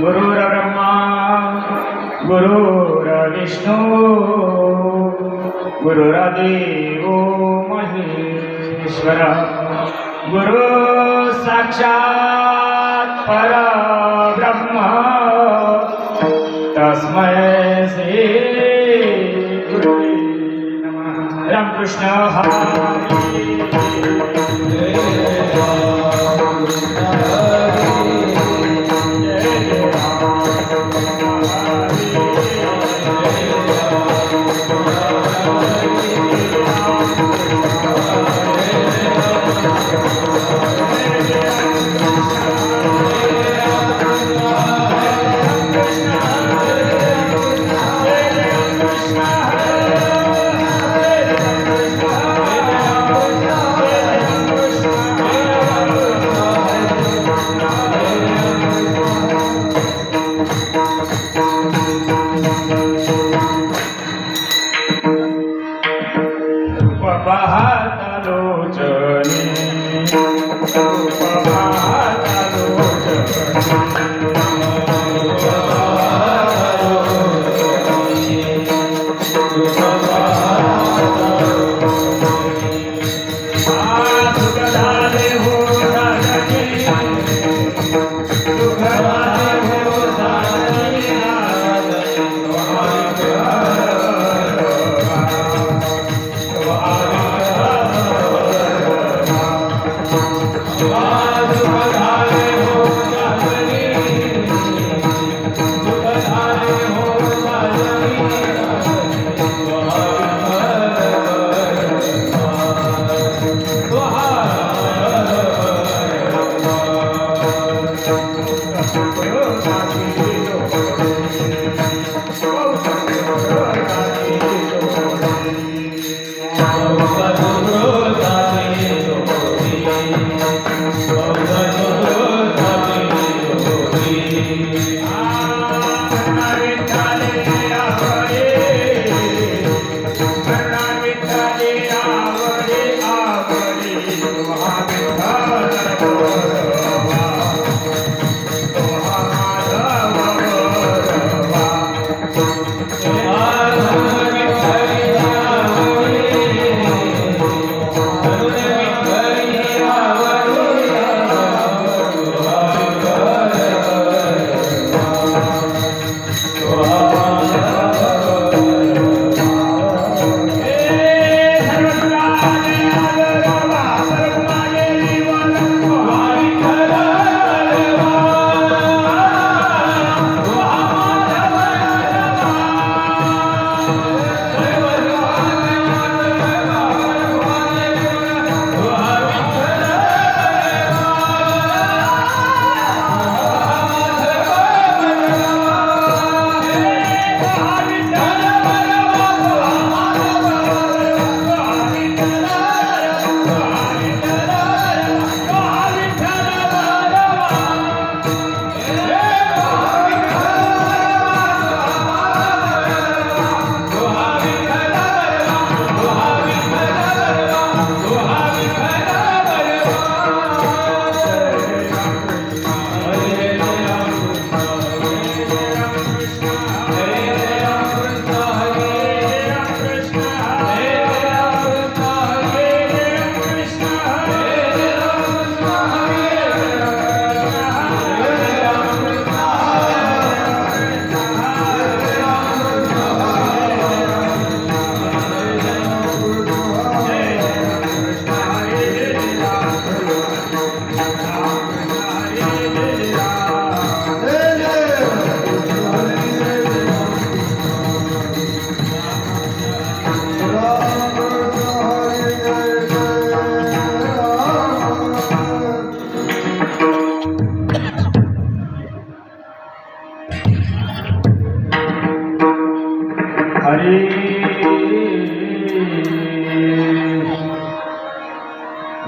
गुरुर्ब्रह्मा गुरुर्विष्णू गुरुर्देव महेश्वर गुरु साक्षात् परब्रह्म तस्मै श्री गुरुवे नमः। रामकृष्ण हरी।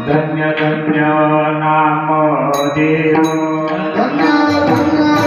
धन्य धन्य नाम देव धन्य धन्य नाम देव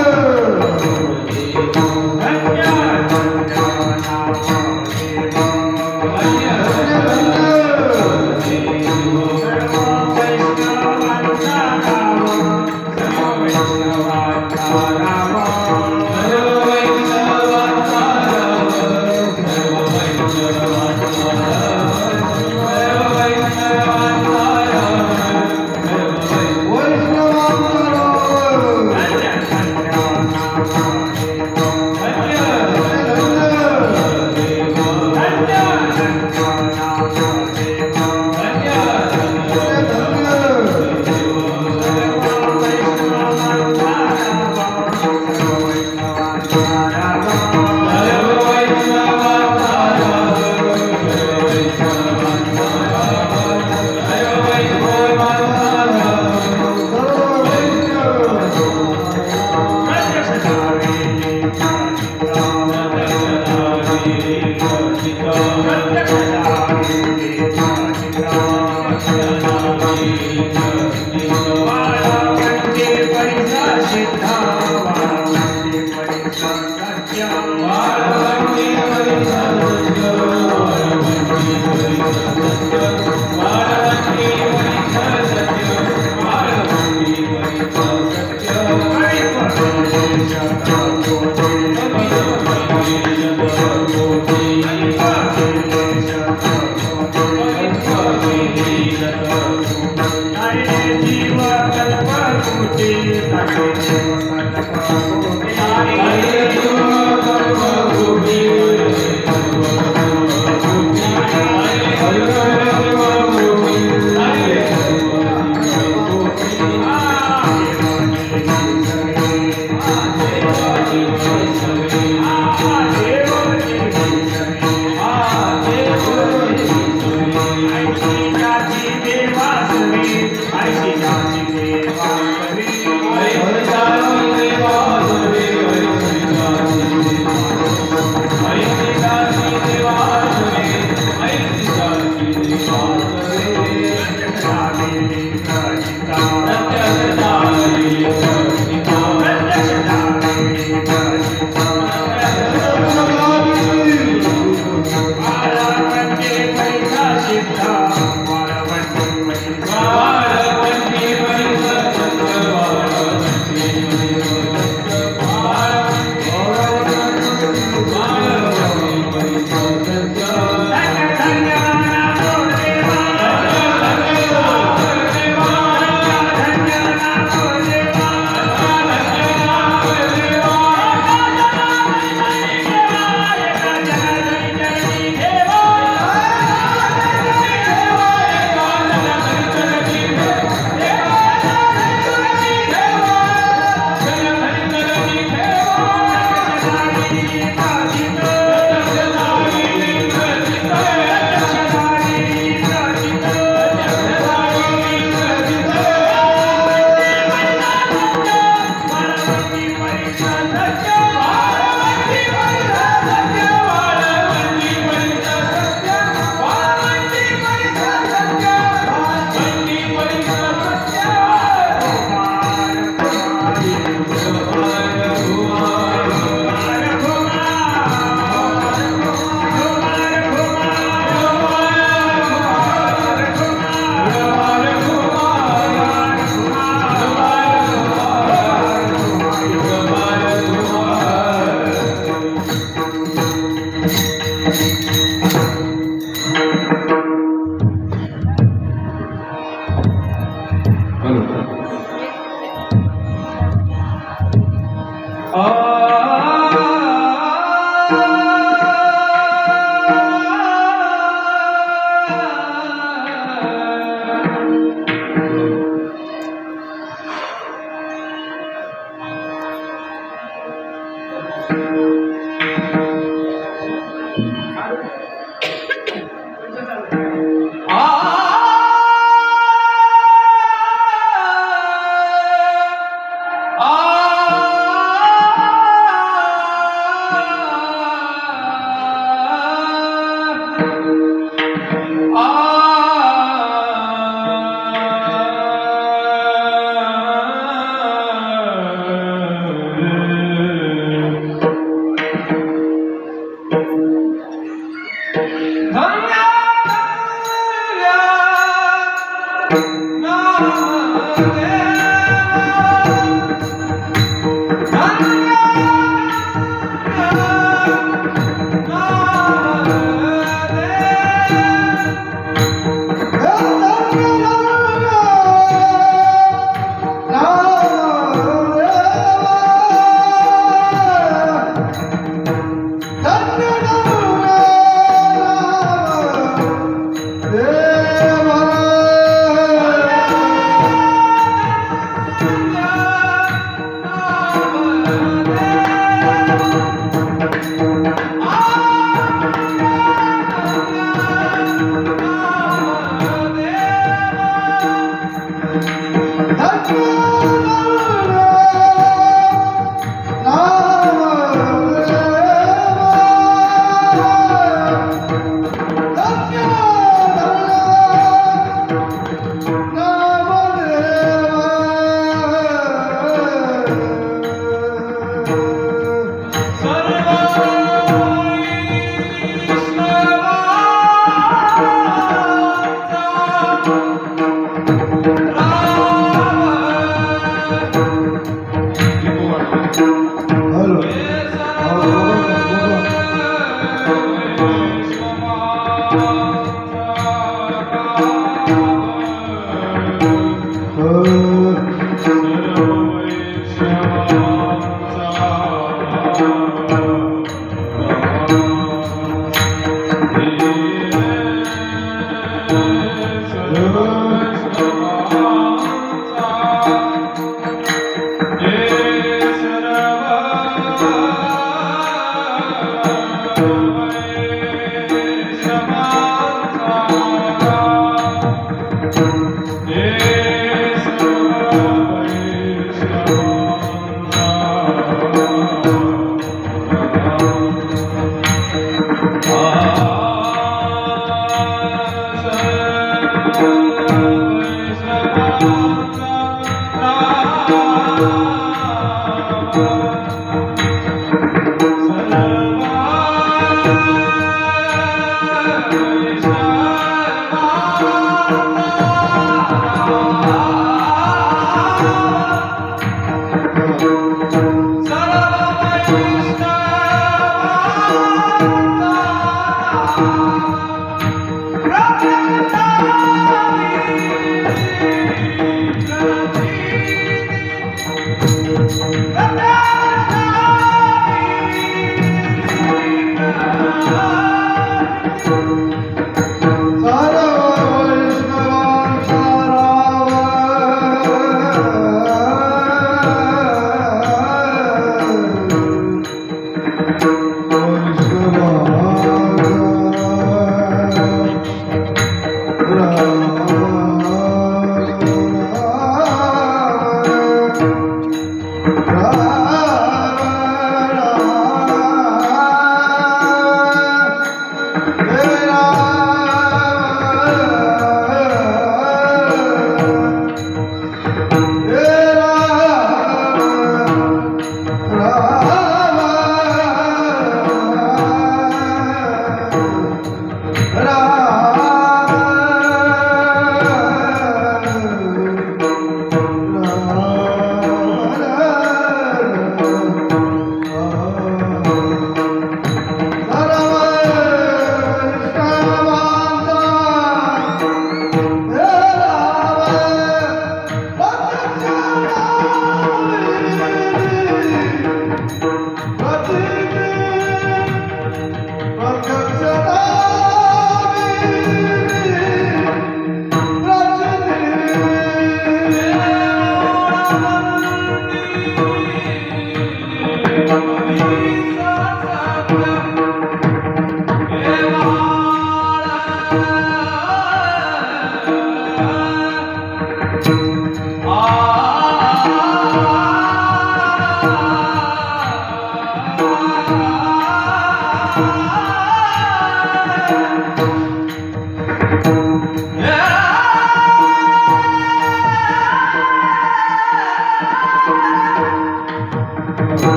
हरे जीव कल्पकोटी हरे जीव कल्पकोटी हरे जीव कल्पकोटी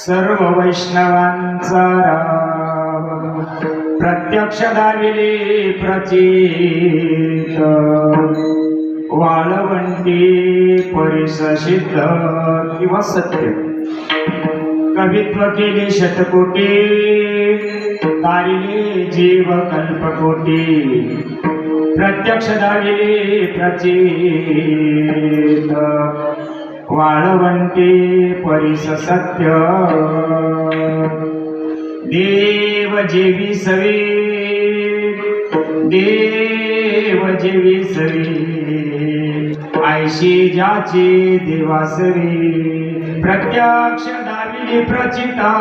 सर्व वैष्णवांचा राम प्रत्यक्ष दाविले प्रचित वाळवंटी परिससिद्ध किंवा सत्य कवित्व केले शतकोटी तारिले जीव कल्पकोटी प्रत्यक्ष दाविले प्रचित वाळवंटी परिस सत्य देव जेवी सवे देव जेवी सवे आयशी ज्याची देवासरी प्रत्यक्ष दाविली प्रचिता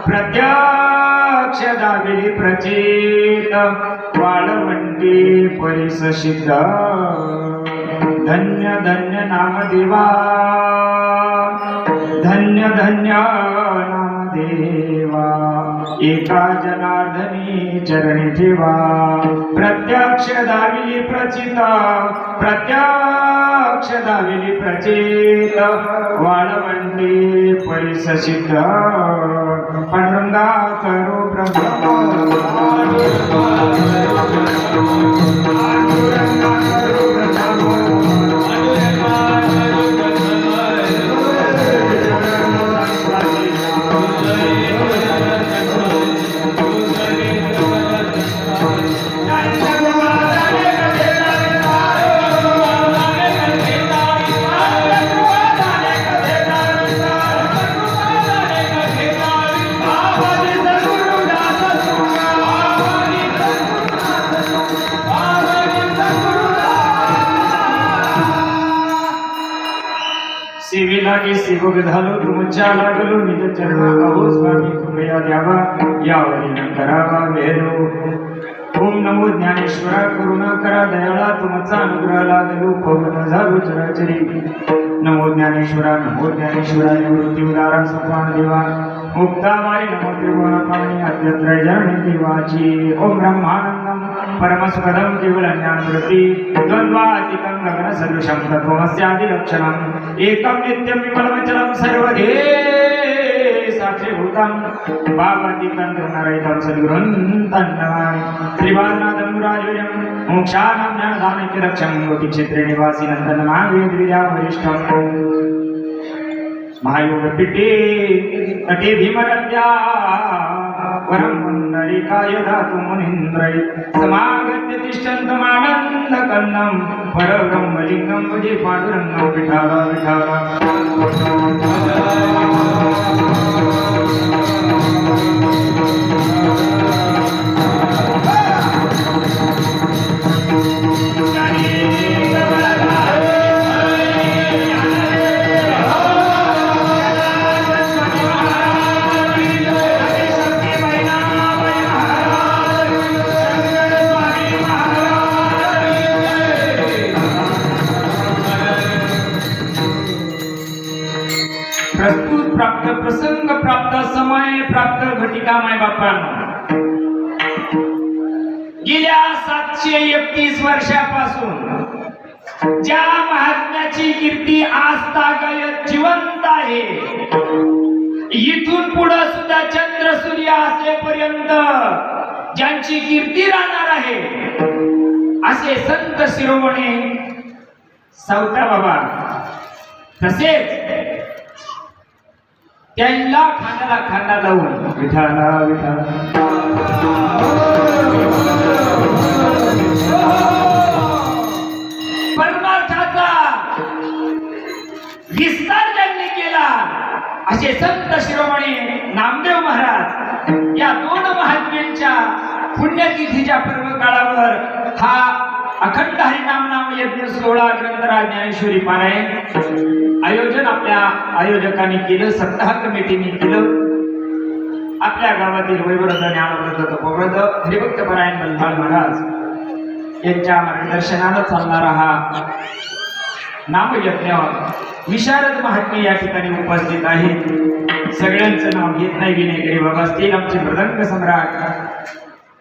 प्रत्यक्ष दाविली प्रचित वाळवंटी परिस सिद्ध धन्य धन्य नामदेवा धन्य धन्य नामदेवा एका जनार्दनी चरणी ठेवा प्रत्यक्ष दाविली प्रचिता प्रत्यक्ष दाविली प्रचित वाळवंटी परिस सिद्ध पांडुरंगा करो सेवेला की सेवक झालो तुमच्या लागलो निज चरण अहो स्वामी कृपया द्यावा यावरी करावा वेलो ओम नमो ज्ञानेश्वरा करुणा करा दयाळा तुमचा अनुग्रह लादलो पवन झालो चराचरी नमो ज्ञानेश्वरा निवृत्ती उदारा सुखान देवा मुक्तामारी नमो त्रिभुवन पाणी अद्यत्र जरणी देवाची ओम ब्रह्मानंदम परमसुखदम केवल ज्ञानवृत्ती द्वंद्वातीतं गगन सदृशं तत्त्वमस्यादि लक्षणम् एकं नित्यं विमलमचलं सर्वधे साक्षीभूतं भावातीतं धर्मरहितं सद्गुरुं तन्नमामि श्रीवादनाथं गुराजोयं मोक्षानां ज्ञानदानैक्यरक्षं कोटिक्षेत्रे निवासी नन्दनमावेद्विजा वरिष्ठम् महायोगपीठे तटे भीमरत्या वरं पुण्डरीकाय धातु मुनीन्द्रै समागत्य तिष्ठन्तमानन्दकन्नं परब्रह्मलिङ्गं भजे पाण्डुरङ्गं विठाल विठाल प्रस्तुत प्राप्त प्रसंग प्राप्त समय प्राप्त घटिका माय बापांनो गेल्या 731 वर्षापासून ज्या महात्म्याची कीर्ती आजतागायत जिवंत आहे इथून पुढे सुद्धा चंद्र सूर्य असेपर्यंत ज्यांची कीर्ती राहणार आहे असे संत शिरोमणी सावता बाबा तसेच त्यांना खांद्याला खांदा लावून विठाला विठाला परमार्थाचा विस्तार ज्यांनी केला असे संत शिरोमणी नामदेव महाराज या दोन महात्म्यांच्या पुण्यतिथीच्या पर्व काळावर हा अखंड हरिनाम नाम यज्ञ 16 ग्रंथराज ज्ञानेश्वरी पारायण आयोजन आपल्या आयोजकांनी केलं सप्ताह कमिटीने केलं आपल्या गावातील वैवृद्ध ज्ञानवृद्ध तपोवृद्ध हरिभक्त परायण बलभाल महाराज यांच्या मार्गदर्शनानं चालणारा हा नामयज्ञ विशारद महात्मे या ठिकाणी उपस्थित आहेत सगळ्यांचं नाव घेत नाही विनयगिरी बाबा असतील आमचे मृदंग सम्राट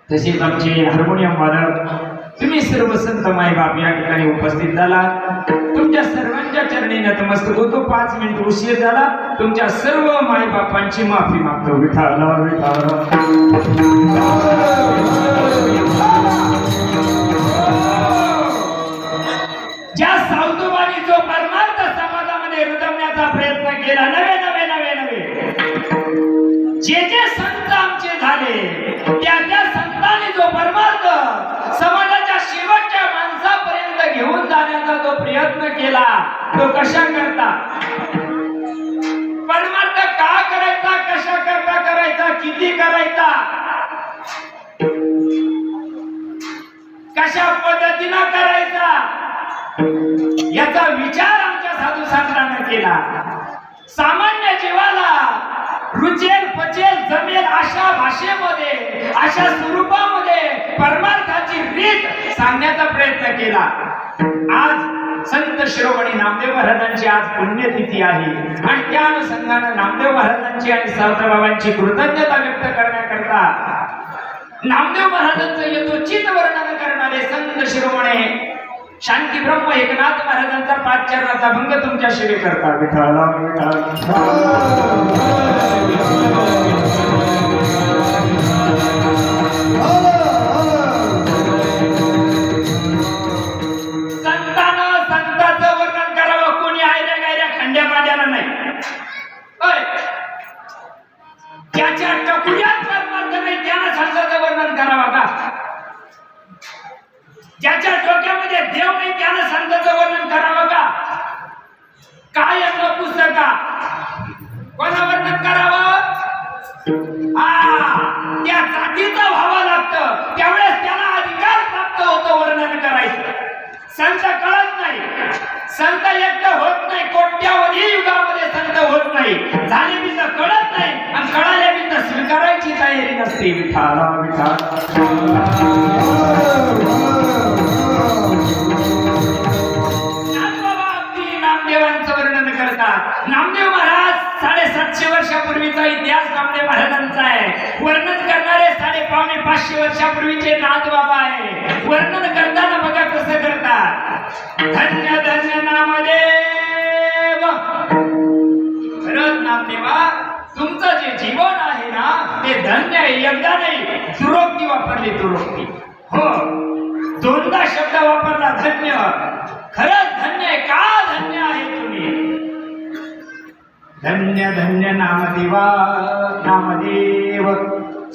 तसेच आमचे हार्मोनियम वादक तुम्ही सर्व संत मायबाप या ठिकाणी उपस्थित झालात तुमच्या तुमच्या सर्वांच्या चरणी नतमस्तक होतो. 5 मिनिट उशीर झाला. तुमच्या सर्व मायबापांची माफी मागतो. विठाला विठाला. ज्या सावतोबानी जो परमार्थ समाजामध्ये रुजवण्याचा प्रयत्न केला, नवे नवे नवे नवे जे संत आमचे झाले, त्या संतांनी जो परमार्थ समाजाच्या शेवटच्या माणसापर्यंत घेऊन जाण्याचा जो प्रयत्न केला, तो कशा करता परमार्थ का करायचा, कशा करता करायचा, किती करायचा, कशा पद्धतीनं करायचा, याचा विचार आमच्या साधू संतांनी केला. सामान्य जीवाला रुचेल पचेल जमेल अशा भाषेमध्ये, अशा स्वरूपामध्ये परमार्थाची रीत सांगण्याचा प्रयत्न केला. आज संत शिरोमणी नामदेव महाराजांची आज पुण्यतिथी आहे आणि त्या अनुषंगाने नामदेव महाराजांची आणि सावताबाबांची कृतज्ञता व्यक्त करण्याकरता नामदेव महाराजांचं यथोचित वर्णन करणारे संत शिरोमणी शांती ब्रह्म एकनाथ महाराजांचा पाचचरणाचा भंग तुमच्या शिवे करता. विठाला संतानं संतांचं वर्णन करावं. कोणी आयऱ्या गायऱ्या खंड्या पाड्याला नाही. त्याच्या टकुऱ्यात परमार्थ नाही, त्यानं संतांचं वर्णन करावं का? ज्याच्या डोक्यामध्ये देव नाही त्यानं संतांचं वर्णन करावं का? काय असं पुस्तका कोणा वर्णन करावं? त्या जातीचं व्हावं लागतं, त्यावेळेस त्याला अधिकार प्राप्त होतो वर्णन करायचं. संत कळत नाही, संत एकटं होत नाही. कोट्यावधी युगामध्ये संत होत नाही. झाले बी तर कळत नाही आणि कळाल्या बी तर स्वीकारायची तयारी नसते. विठाला विठाला. नामदेवांचं वर्णन करतात. नामदेव महाराज 750 वर्षापूर्वीचा इतिहास नामदेव महाराजांचा आहे. वर्णन करणारे 450 वर्षापूर्वीचे नाथबाबा आहे. वर्णन करताना बघा कसं करतात. धन्य धन्य नामदेव. खरंच नामदेवा तुमचं जे जीवन आहे ना ते धन्य आहे. एकदा नाही, दुरोक्ती वापरली. दुरोक्ती हो, 2दा शब्द वापरला. धन्य. खरंच धन्य आहे. का धन्य आहे तुम्ही? धन्य धन्य नामदेवा. नामदेव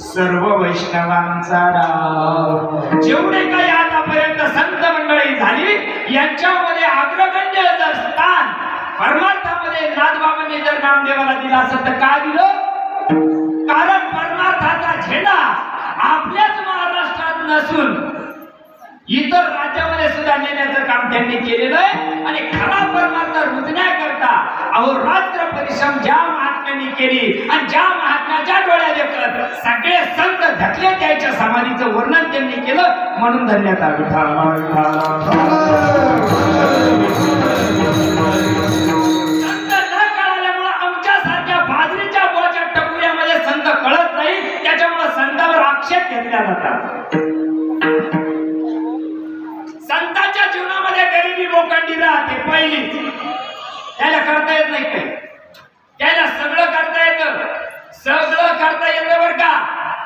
सर्व वैष्णवांचा राव. जेवढे काही आतापर्यंत संत मंडळी झाली यांच्यामध्ये अग्रगण्य जर स्थान परमार्थामध्ये नाथबाबांनी जर नामदेवाला दिला असं तर का दिलं? कारण परमार्थाचा झेंडा आपल्याच महाराष्ट्रात नसून इतर राज्यामध्ये सुद्धा नेण्याचं काम त्यांनी केलेलं आहे. आणि खरा परमार्थ रुजण्याकरता अहोरात्र परिश्रम ज्या महात्म्यांनी केली आणि ज्या महात्म्याच्या डोळ्या देखत सगळे संत धकले त्याच्या समाधीचं वर्णन त्यांनी केलं, म्हणून धन्यता. संत न कळाल्यामुळे आमच्यासारख्या बाजरीच्या बोळच्या टकुऱ्यामध्ये संत कळत नाही, त्याच्यामुळे संतांवर आक्षेप घेतला जातात. संतांच्या जीवनामध्ये गरिबी मोकांडी राहते पहिलीच. त्याला करता येत नाही काही, त्याला सगळं करता येतं. सगळं करता येतं बरं का,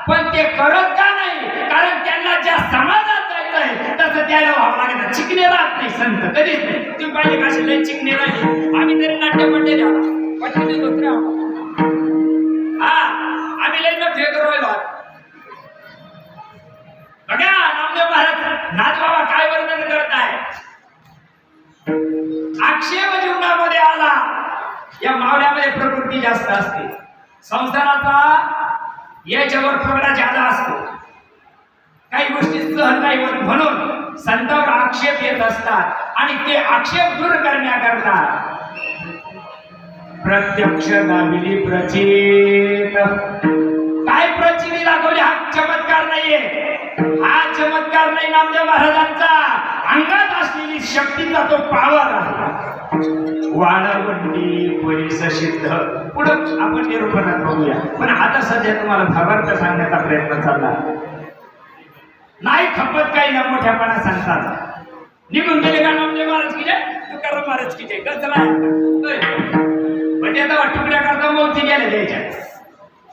पण ते करत का नाही? कारण त्यांना ज्या समाजात जायचंय तसं त्याला व्हावं लागतं. चिकणे राहत नाही संत कधीच नाही. तुम्ही पाहिजे का लय चिकणे राहिले. आम्ही तरी नाट्यमंडळी द्यावा हा, आम्ही लय न फेक रोयलो. बघा नामदेव महाराज नाथबाबा काय वर्णन करताय. आक्षेप जीवनामध्ये आला. या मावळ्यामध्ये प्रकृती जास्त असते. संसाराचा याच्यावर पगडा जादा असतो. काही गोष्टी सहन नाही होत म्हणून संतांवर आक्षेप येत असतात आणि ते आक्षेप दूर करण्याकरता प्रत्यक्ष दाबिली प्रचित. काय प्रचिती दाखवली? हा चमत्कार नाहीये. हा चमत्कार नाही. नामदेव महाराजांचा अंगात असलेली शक्तीचा तो पावर आहे. वाळवंटी परिस सिद्ध. पुढे आपण निरूपणात बघूया. पण आता सध्या तुम्हाला भावार्थ सांगण्याचा प्रयत्न चालला नाही. खपत काही ना मोठ्यापणा सांगतात. निघून गेले का नामदेव महाराज की तुकाराम महाराज की जय गजरा वद्याचा तुकड्या करता मोती गेल्या द्यायच्या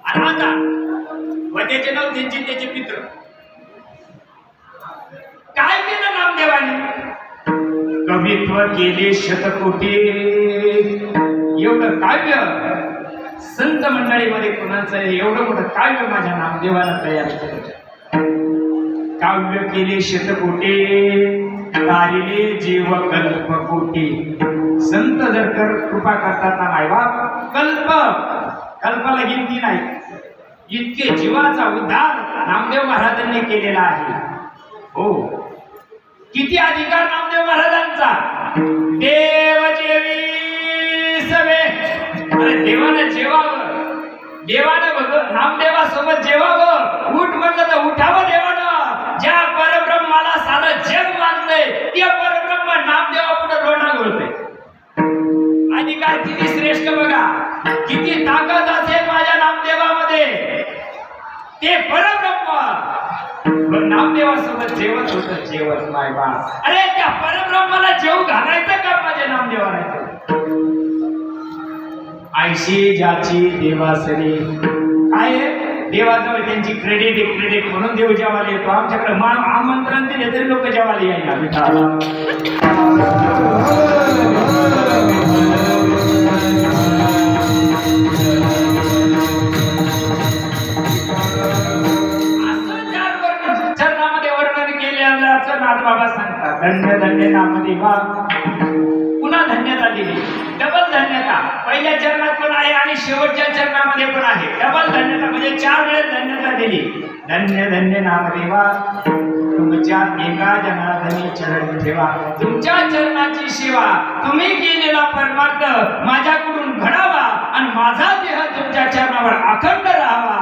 आणि आता वद्याचे नाव त्यांचे त्याचे मित्र काय केलं नामदेवाने कवित्व केले शतकोटी एवढं काव्य संत मंडळीमध्ये कुणाचं एवढं मोठं काव्य माझ्या नामदेवाला तयार केलं काव्य केले शतकोटी तारिले जीव कल्पकोटी संत जर कृपा करतात ना मायबाप कल्पाला गिनती नाही इतके जीवाचा उद्धार नामदेव महाराजांनी केलेला आहे हो किती अधिकार नामदेव महाराजांचा देव जेवी सवे अरे देवानं जेवावं देवानं नामदेवासोबत जेवावं उठ म्हटलं तर उठावं देवानं ज्या परब्रह्माला सारं जग मानलंय त्या परब्रह्म नामदेवा पुढे रोडा घोळतोय अधिकार किती श्रेष्ठ बघा किती ताकद असेल माझ्या नामदेवामध्ये ते परब्रह्म नामदेवासोबत जेवत होत जेवत माय बा अरे त्या परब्रह्माला जेव घालायचं का माझ्या नामदेवाला आयशी ज्याची देवासरी काय देवाजवळ त्यांची क्रेडिट म्हणून देव जेवायला येतो आमच्याकडे आमंत्रण दिले तरी लोक जेवायला यायला चरणामध्ये वर्णन केल्याचं नाथबाबा सांगतात धन्य धन्य नामदेवा पुन्हा धन्यता दिली डबल धन्यता पहिल्या चरणात पण आहे आणि शेवटच्या चरणामध्ये पण आहे डबल धन्यता म्हणजे 4 वेळेस धन्यता दिली धन्य धन्य नामदेवा तुमच्या एका जनार्दनी चरण ठेवा तुमच्या चरणाची सेवा तुम्ही केलेला परमार्थ माझ्याकडून घडावा आणि माझा देह तुमच्या चरणावर अखंड राहावा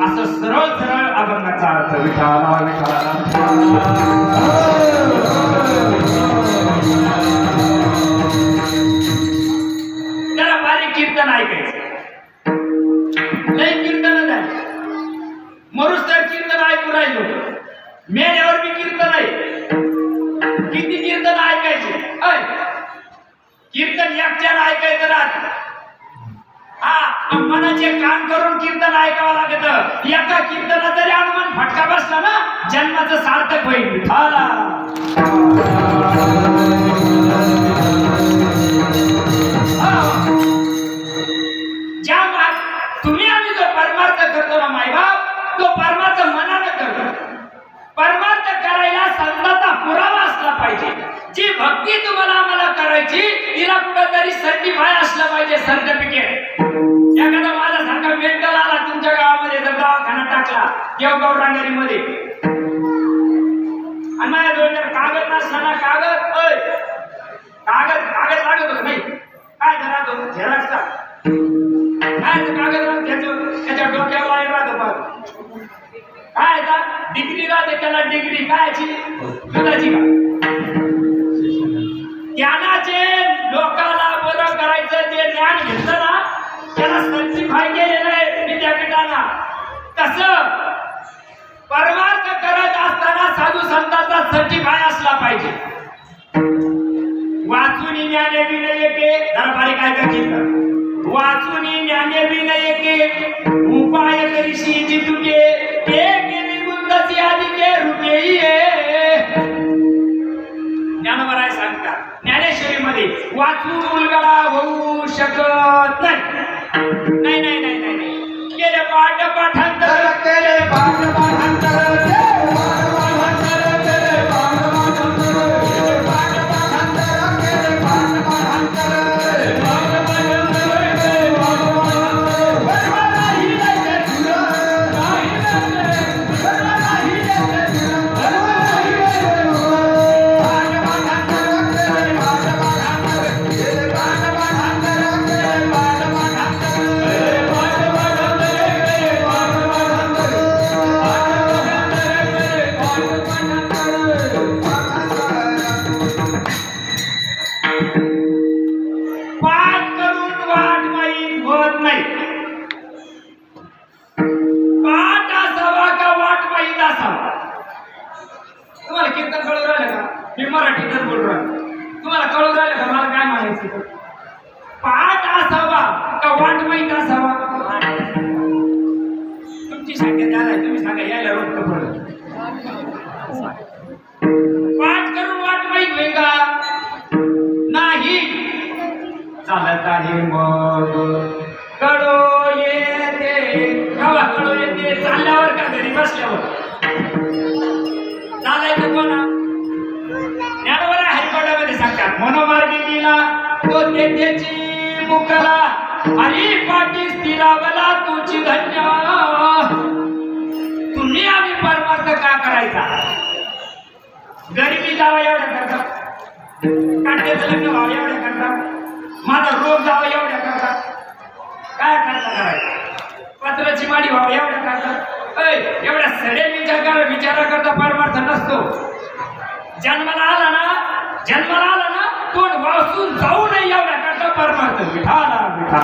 असं सरळ अभंगाचा अर्थ विठाला कीर्तन ऐकायचं लय कीर्तन झाली मरुस तर कीर्तन ऐकू राहिलो मेल्यावर बी कीर्तन आहे किती कीर्तन ऐकायचे कीर्तन एकट्यानं ऐकायचं राहत हा मनाचे कान करून कीर्तन ऐकावं लागत एका कीर्तनात जरी अनुमान फटका बसला ना जन्माचं सार्थक होईल तुम्ही आम्ही जो परमार्थ करतो ना मायबाप तो परमार्थ मनानं करतो परमार्थ करायला संताचा पुरावा असला पाहिजे जी भक्ती तुम्हाला आम्हाला करायची तिला कुठेतरी सर्टिफाय असलं पाहिजे सर्टिफिकेट एखादा माझ्यासारखा मेंटल आला तुमच्या गावामध्ये जर दवाखाना टाकला देवगाव रांगेरीमध्ये आणि माझ्याजवळ जर कागद नसला ना कागद लागत होत नाही काय जरा तो झेराक्सचा काय कागद घेतो त्याच्या डोक्यावर राहतो काय डिग्री राहते त्याला डिग्री कायची दुधाची का ज्ञानाचे लोकांना बरं करायचं जे ज्ञान घेतलं ना त्याला सर्टिफाय केलेलं आहे विद्यापीठाला तसं परमार्थ करत असताना साधू संतांचा सर्टिफाय असला पाहिजे वाचून ज्ञाने बी नाही येते जरा बारीक काय करतील वाचून ज्ञाने बी नाही येते उपाय करीशी जितुके एक निबंधाची आदिके रुपेई ज्ञानवराय सांगतात ज्ञानेश्वरी मध्ये वाचून उलगडा होऊ शकत नाही नाही नाही नाही नाही केले पाठ पाठांतर केले पाठ पाठांतर तुम्हाला कळू राहिलं का मला काय म्हणायचं? पाठ असावा का वाट माहीत असावा? तुमची संख्या द्यायला तुम्ही सांगा यायला रोग पडत. पाठ करून वाट माहीत होईल का? नाही. चालत आहे मग कडो येते गावा कडो येते चालल्यावर का घरी बसल्यावर चालायचं कोणा? ज्ञानवर हरिपाठामध्ये सांगतात मनोमार्गी गेला तो तेथेची मुकला हरी पाठी स्थिरावला तुझी धन्य. तुम्ही आम्ही परमार्थ का करायचा? गरिबी जावं एवढ्या करता, काट्याचं लग्न व्हावं एवढ्या करता, माझा रोग जावं एवढ्या करता, काय करता करायचं? पत्राची माडी व्हावं एवढ्या करता. एवढ्या सडे विचारा करता परमार्थ नसतो. जन्माला आला ना तोंड वाचून जाऊ नये एवढ्या करता परमार्थ. विठाला विठा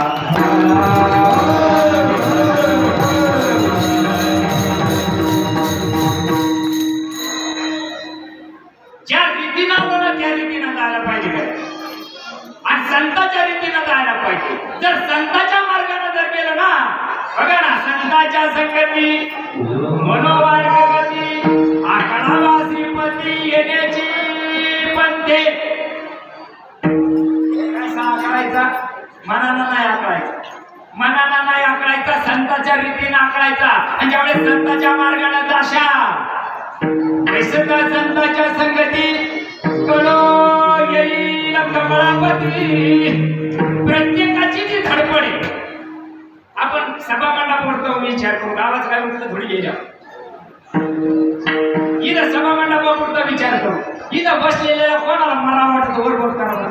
ज्या रीतीनं आलो ना त्या रीतीनं जायला पाहिजे काय, आणि संतांच्या रीतीनं जायला पाहिजे. जर संतांच्या मार्गाने जर गेलो ना, बघा ना, संतांच्या संगती मनोवार्गती आकडावा श्रीमती येण्याची पंथे. कसा आकडायचा? मनानं नाही आकडायचा, मनानं नाही आकडायचा, संतांच्या रीतीनं आकडायचा. आणि ज्यावेळेस संतांच्या मार्गाने जाशा संतांच्या संगती कडो येईल कमळापती. प्रत्येकाची जी धडपड आहे. आपण सभामंडप पडतो विचार करू, गावात काय उठलं थोडी गेल्या इथं सभामंडप पडतो विचार करू, इथं बसलेल्या कोणाला मला वाटतं वरवर करावं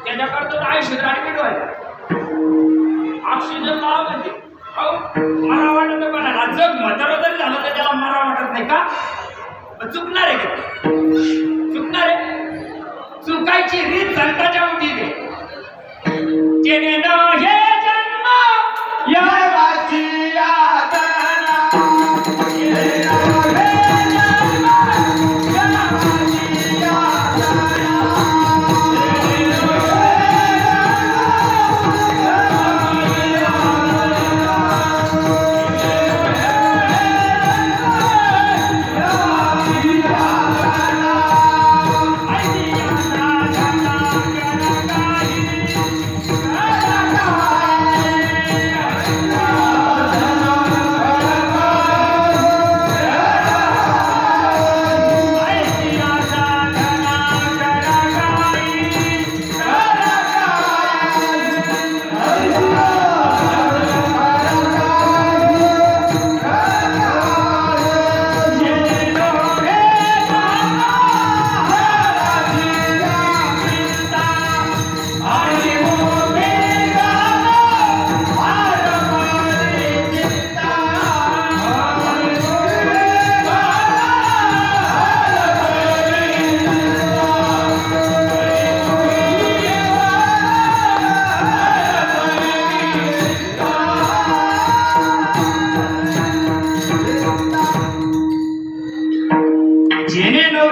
त्याच्याकडचं आयुष्य ऍडमिट व्हायचं. ऑक्सिजन लावा म्हणजे मला वाटत कोणाला जग म्हातारं जरी झालं तर त्याला मला वाटत नाही का? चुकणार आहे का? चुकणार आहे. चुकायची रीत संतांच्या मुठीत आहे. केने न हे जन्म या वाची यातना, केने न हे जन्म या वाची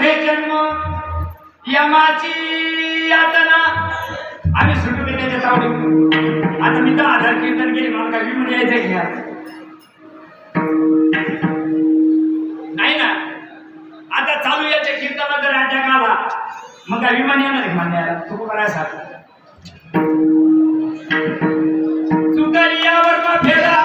यातना, यमाची यातना. आम्ही सुटू दे त्याच्या तावडी. आता मी तर आधार कीर्तन केली, मला काय विमान यायचं घ्या नाही ना. आता चालू याच्या कीर्तनाला जर अटॅक आला मग काय विमान येणार मान्याला? तू करायचा चुकलियावर का फेरा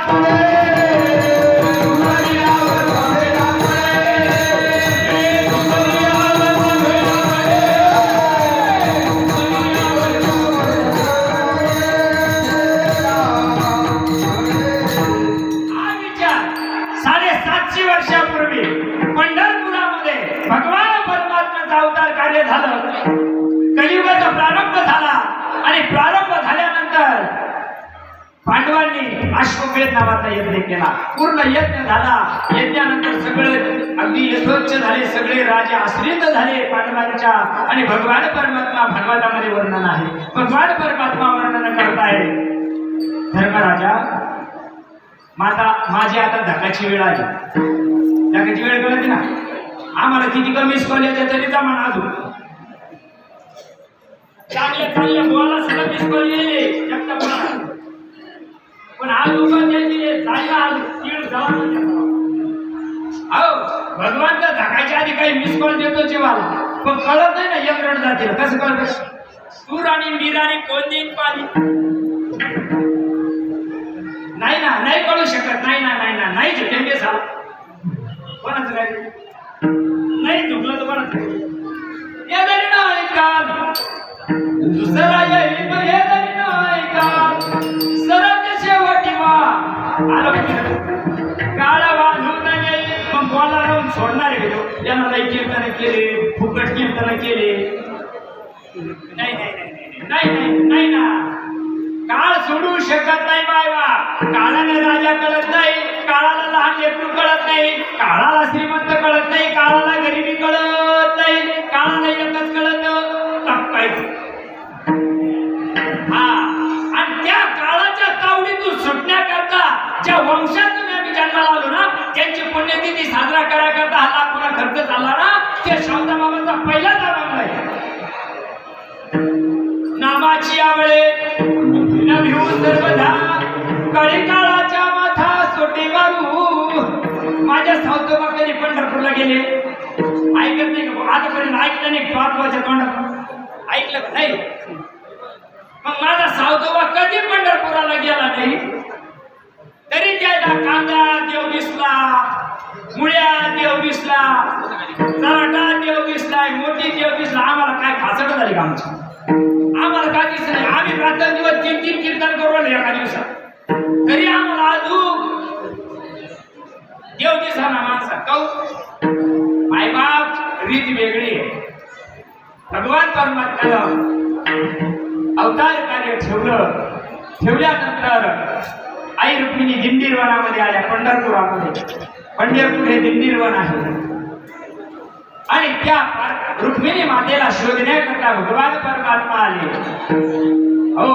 झालं. कलियुगाचा प्रारंभ झाला आणि प्रारंभ झाल्यानंतर पांडवांनी अश्वमेध नावाचा यज्ञ केला. पूर्ण यज्ञ झाला. यज्ञानंतर सगळे अगदी यथोच्च झाले, सगळे राजे आश्रित झाले पांडवांच्या. आणि भगवान परमात्मा भागवतामध्ये वर्णन आहे. भगवान परमात्मा वर्णन करताय, धर्मराजा माझी आता धकाची वेळ आली. धकाची वेळ कळते ना. आम्हाला किती कमी कॉलेज तरी जमा अजून चांगले बोला सगळं मिस कॉल येईल पण आज लोक जायला तीळ जाऊन अहो भगवान तर धकायच्या आधी काही मिस कॉल देतो जेव्हा पण कळत नाही ना एक रड जातील कसं कळत तू राणी मी राणी कोण देईन पाणी नाही ना नाही कळू शकत नाही ना नाही ना नाही झुकेंगे साला कोणाचं काय नाही झुकलं तर कोणाचं हे तरी नाही का दुसरा येईल हे तरी नाही का सरळ शेवटी काळा बांधून मग बोला राहून सोडणार आहे यांना नाही कीर्तन केले फुकट कीर्तन केले नाही नाही नाही नाही नाही नाही ना काळ सोडू शकत नाही बायवा काळाने राजा कळत नाही काळाला लहान लेकरू कळत नाही काळाला श्रीमंत कळत नाही काळाला गरिबी कळत नाही काळाला एकच कळत टप्पायचं हा आणि त्या काळाच्या तावडीतून सुटण्याकरता ज्या वंशातून आम्ही जन्माला आलो ना त्यांची पुण्यतिथी साजरा करायकरता हा लाख पुन्हा खर्च झाला ना ते शांताबाबांचा पहिला अभंग आहे नामाची आवळे न भिऊ सर्वदा कळी काळाच्या माथा सोटे मारू माझ्या सावतोबा कधी पंढरपूरला गेले ऐकत नाही का आतापर्यंत ऐकलं नाही पाचवाच्या तोंडात ऐकलं का नाही मग माझा सावतोबा कधी पंढरपुराला गेला नाही तरी त्याला कांदा देव दिसला मुळ्या देव दिसला चराटा देव दिसलाय मोठी देव दिसला आम्हाला काय खासड झाली का आमची आम्हाला काय दिसत नाही आम्ही रात्र दिवस 3-3 कीर्तन करू एका दिवसात तरी आम्हाला अजून देव दिसा ना माणसा कौ आई बाप रीत वेगळी आहे भगवान परमात्म्याला अवतार कार्य ठेवल्यानंतर आई रुक्मिणी दिंडीरवनामध्ये आल्या पंढरपुरामध्ये पंढरपूर हे दिंडीरवन आहे आणि त्या रुक्मिणी मातेला शोधण्याकरता भगवान परमात्मा आले हो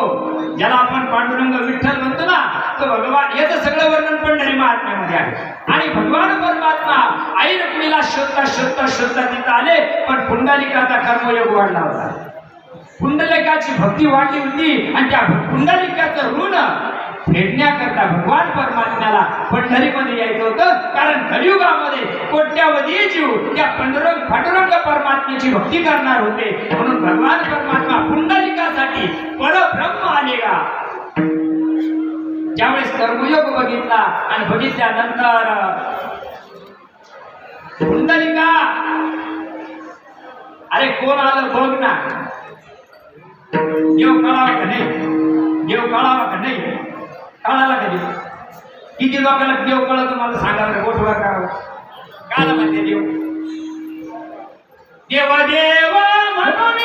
ज्याला आपण पांडुरंग विठ्ठल म्हणतो ना तो भगवान याचं सगळं वर्णन पंढरी महात्म्यामध्ये आहे आणि भगवान परमात्मा आई रुक्मिणीला शोधता शोधता शोधता तिथं आले पण पुंडलिकाचा कर्मयोग वाढला होता पुंडलिकाची भक्ती वाढली होती आणि त्या पुंडलिकाचं ऋण फेडण्याकरता भगवान परमात्म्याला पंढरीमध्ये यायचं होतं कारण कलियुगामध्ये कोट्यावधी जीव त्या पांडुरंग परमात्म्याची भक्ती करणार होते म्हणून भगवान परमात्मा पुंडलिकासाठी परब्रह्म आलेला ज्यावेळेस कर्मयोग बघितला आणि बघितल्यानंतर पुंडलिका अरे कोण आलं बघ ना देव कळावा का नाही देव कळावा का नाही कळाला कधी किती लोकांना देव कळत तुम्हाला सांगा गोठवा करावं काला म्हणते देव देव देव म्हणून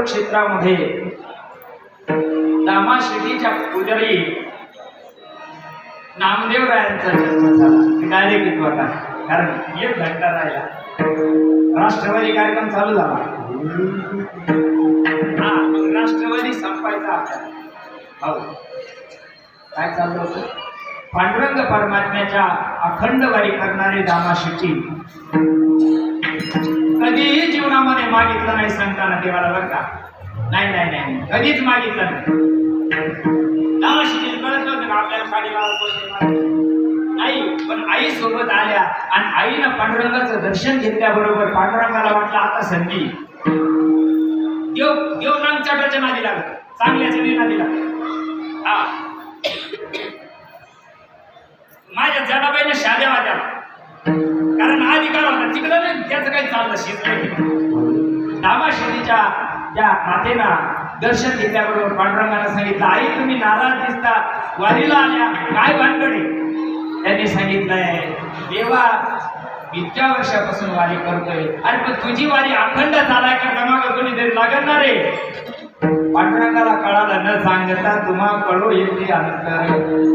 क्षेत्रामध्ये दामाश्रीच्या पुजारी नामदेवरायांचा जन्म झाला डायरेक्ट येतो आता कारण एक घंटा राहिला राष्ट्रवादी कार्यक्रम चालू झाला हा राष्ट्रवादी संपायचा हो काय चाललं होतं पांडुरंग परमात्म्याच्या अखंड वारी करणारे दामाश्रीची कधीही जीवनामध्ये कोणी मागितलं नाही सांगताना देवाला बरं का. नाही नाही नाही कधीच मागितलं नाही. दामाशीला कळत होतं का आपल्याला खाली नाही, पण आई सोबत आल्या आणि आईनं पांडुरंगाचं दर्शन घेतल्याबरोबर पांडुरंगाला वाटलं आता संधी. देव नामचाटाच्या नादी लागला, चांगल्याच्या नादी लागला. हा माझ्या जडाबाईने शाद्या वाद्याला, कारण अधिकार होता तिकडं नाही, त्याचं काही चाललं शिस्त. दामाशिनीच्या त्या मातेना दर्शन घेतल्याबरोबर पांडुरंगाने सांगितलं, आई तुम्ही नाराज दिसता, वारीला आल्या काय भानगडे. त्यांनी सांगितलंय, देवा इतक्या वर्षापासून वारी करतोय, अरे पण तुझी वारी अखंड चालाय का दमाग कोणीतरी लागणार आहे. पांडुरंगाला कळालं न सांगता तुम्हा कळो येते अंतर.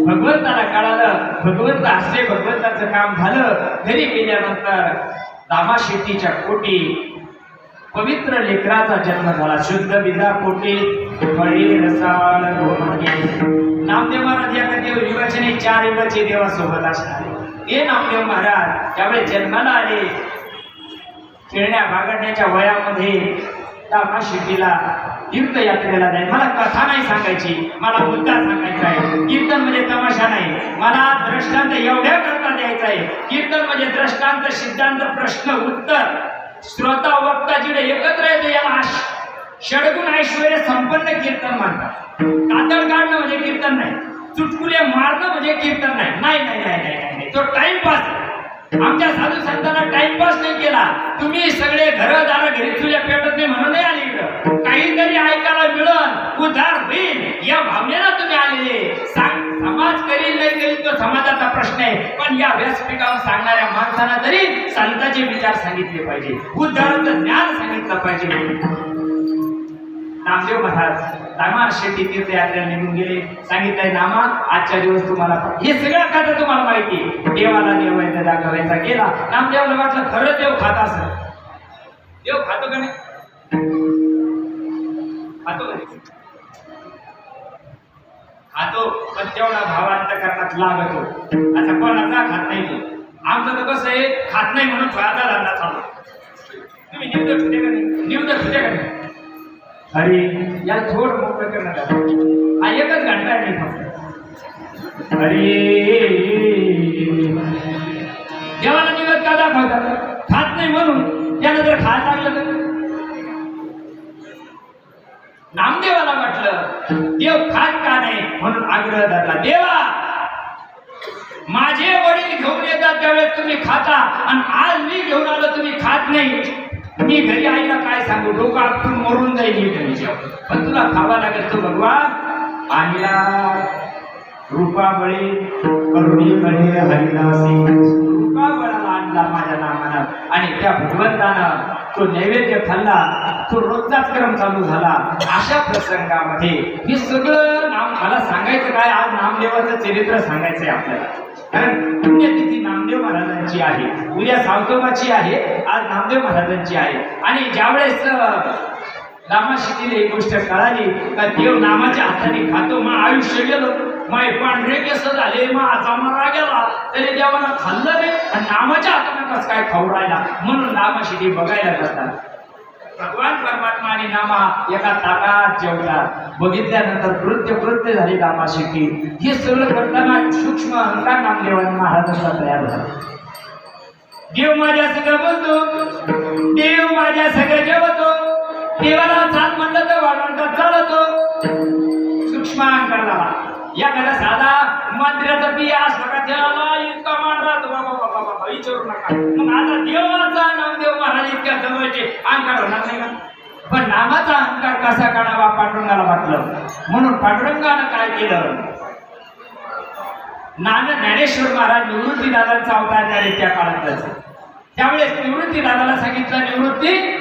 भगवंताला कळालं, भगवंत असले, भगवंताचं काम झालं. घरी गेल्यानंतर दामाशेट्टीच्या पोटी पवित्र लेकराचा जन्म झाला. शुद्ध विदा पोटी फळी रसाळ नामदेव महाराज या देव युगाचे नाही, 4 युगाचे देवासोबत असणार. हे नामदेव महाराज त्यावेळेस जन्माला आले. खेळण्या बागडण्याच्या वयामध्ये दामाशेट्टीला तीर्थयात्रेला जाईल. मला कथा नाही सांगायची, मला मुद्दा सांगायचा आहे. कीर्तन म्हणजे तमाशा नाही, मला दृष्टांत एवढ्या करता द्यायचा आहे. कीर्तन म्हणजे दृष्टांत सिद्धांत प्रश्न उत्तर, श्रोता वक्ता जिथे एकत्र येतो याला षडगुण ऐश्वर्य संपन्न कीर्तन म्हणतात. कातळ काढणं म्हणजे कीर्तन नाही, चुटकुले मारणं म्हणजे कीर्तन नाही. नाही नाही नाही नाही नाही, तो टाइमपास. आमच्या साधू संतांना टाइमपास नाही केला. तुम्ही सगळे घरदार घरी तुझ्या पेटत नाही म्हणून नाही आले इकडं. काहीतरी ऐकायला मिळेल, उद्धार होईल या भावनेला तुम्ही आलेले. समाज करील नाही करील तो समाजाचा प्रश्न आहे, पण या व्यासपीठावर सांगणाऱ्या माणसांना तरी संतांचे विचार सांगितले पाहिजे, उद्धाराचं ज्ञान सांगितलं पाहिजे. नामदेव महाराज दामाशेट्टी तीर्थयात्रेला निघून गेले. सांगितलंय नामा आजच्या दिवस तुम्हाला हे सगळं खातं तुम्हाला माहिती. देवाला नैवेद्य दाखवायचा गेला. नामदेवाला वाटलं खरं देव खात असं. देव खातो का नाही? खातो का नाही? खातो, पण तेवढा भावांतकरणात लागतो. आता कोणाचा खात नाही तो. आमचं तर कसं आहे, खात नाही म्हणून फळाचा धंदा चालू. तुम्ही निवड ठुटे का नाही? निवड ठुटे का नाही? अरे याला थोडं मोकळं करण्यात आलं. हा 1च घंटा आहे फक्त. अरे देवाला निवड का दाखवतात? खात नाही म्हणून. त्यानं जर खायला लागलं तर नामदेवाला वाटलं देव खात का नाही म्हणून आग्रह धरला. देवा माझे वडील घेऊन येतात त्यावेळेस तुम्ही खाता, आणि आज मी घेऊन आलो तुम्ही खात नाही. मी घरी आईला काय सांगू, डोकं आपटून मरून जाईल. पण तुला खावा लागेल. तो भगवान आईला रूपाबळी करुणी बळे हरिदासी रूपाबळाला आणला माझ्या नामानं, आणि त्या भगवंतानं तो नैवेद्य खाल्ला. तो रोजचाच क्रम चालू झाला. अशा प्रसंगामध्ये हे सगळं नाम मला सांगायचं काय, आज नामदेवाचं चरित्र सांगायचंय आपल्याला. कारण पुण्यतिथी नामदेव महाराजांची आहे, उद्या सावतोबाची आहे, आज नामदेव महाराजांची आहे. आणि ज्यावेळेस दामाशेट्टीला ही गोष्ट कळाली का देव नामाच्या हाताने खातो, मग आयुष्य गेलं, माय पांढरे केस झाले, माझा मारा गेला, तरी देवाला खाल्लं नाही आणि नामाच्या हाताने कसं काय खाऊ राहिला. म्हणून दामाशेट्टी बघायला जातात. भगवान परमात्मा आणि नामा एका ताटात जेवतात. बघितल्यानंतर कृत्य झाली दामाशेट्टी. हे सगळं करताना सूक्ष्म अहंकार नामदेव महाराजांचा तयार झाला. देव माझ्या सगळं बोलतो, देव माझ्या सगळं जेवतो, देवाला चाल म्हणलं तर वाढवतात चालतो. सूक्ष्म अहंकार झाला. एखादा साधा मंत्र्याचा पिया असला का त्याला इतका मान राहतो, बाबा बाबा बाबा विचारू नका. मग आता देवाचा नामदेव महाराज इतक्या जवळचे अहंकार होणार नाही का? पण नामाचा अहंकार कसा काढावा पांडुरंगाला वाटलं. म्हणून पांडुरंगानं काय केलं, ज्ञानेश्वर महाराज निवृत्ती दादांचा अवतार झाले त्या काळातच. त्यावेळेस निवृत्ती दादाला सांगितलं, निवृत्ती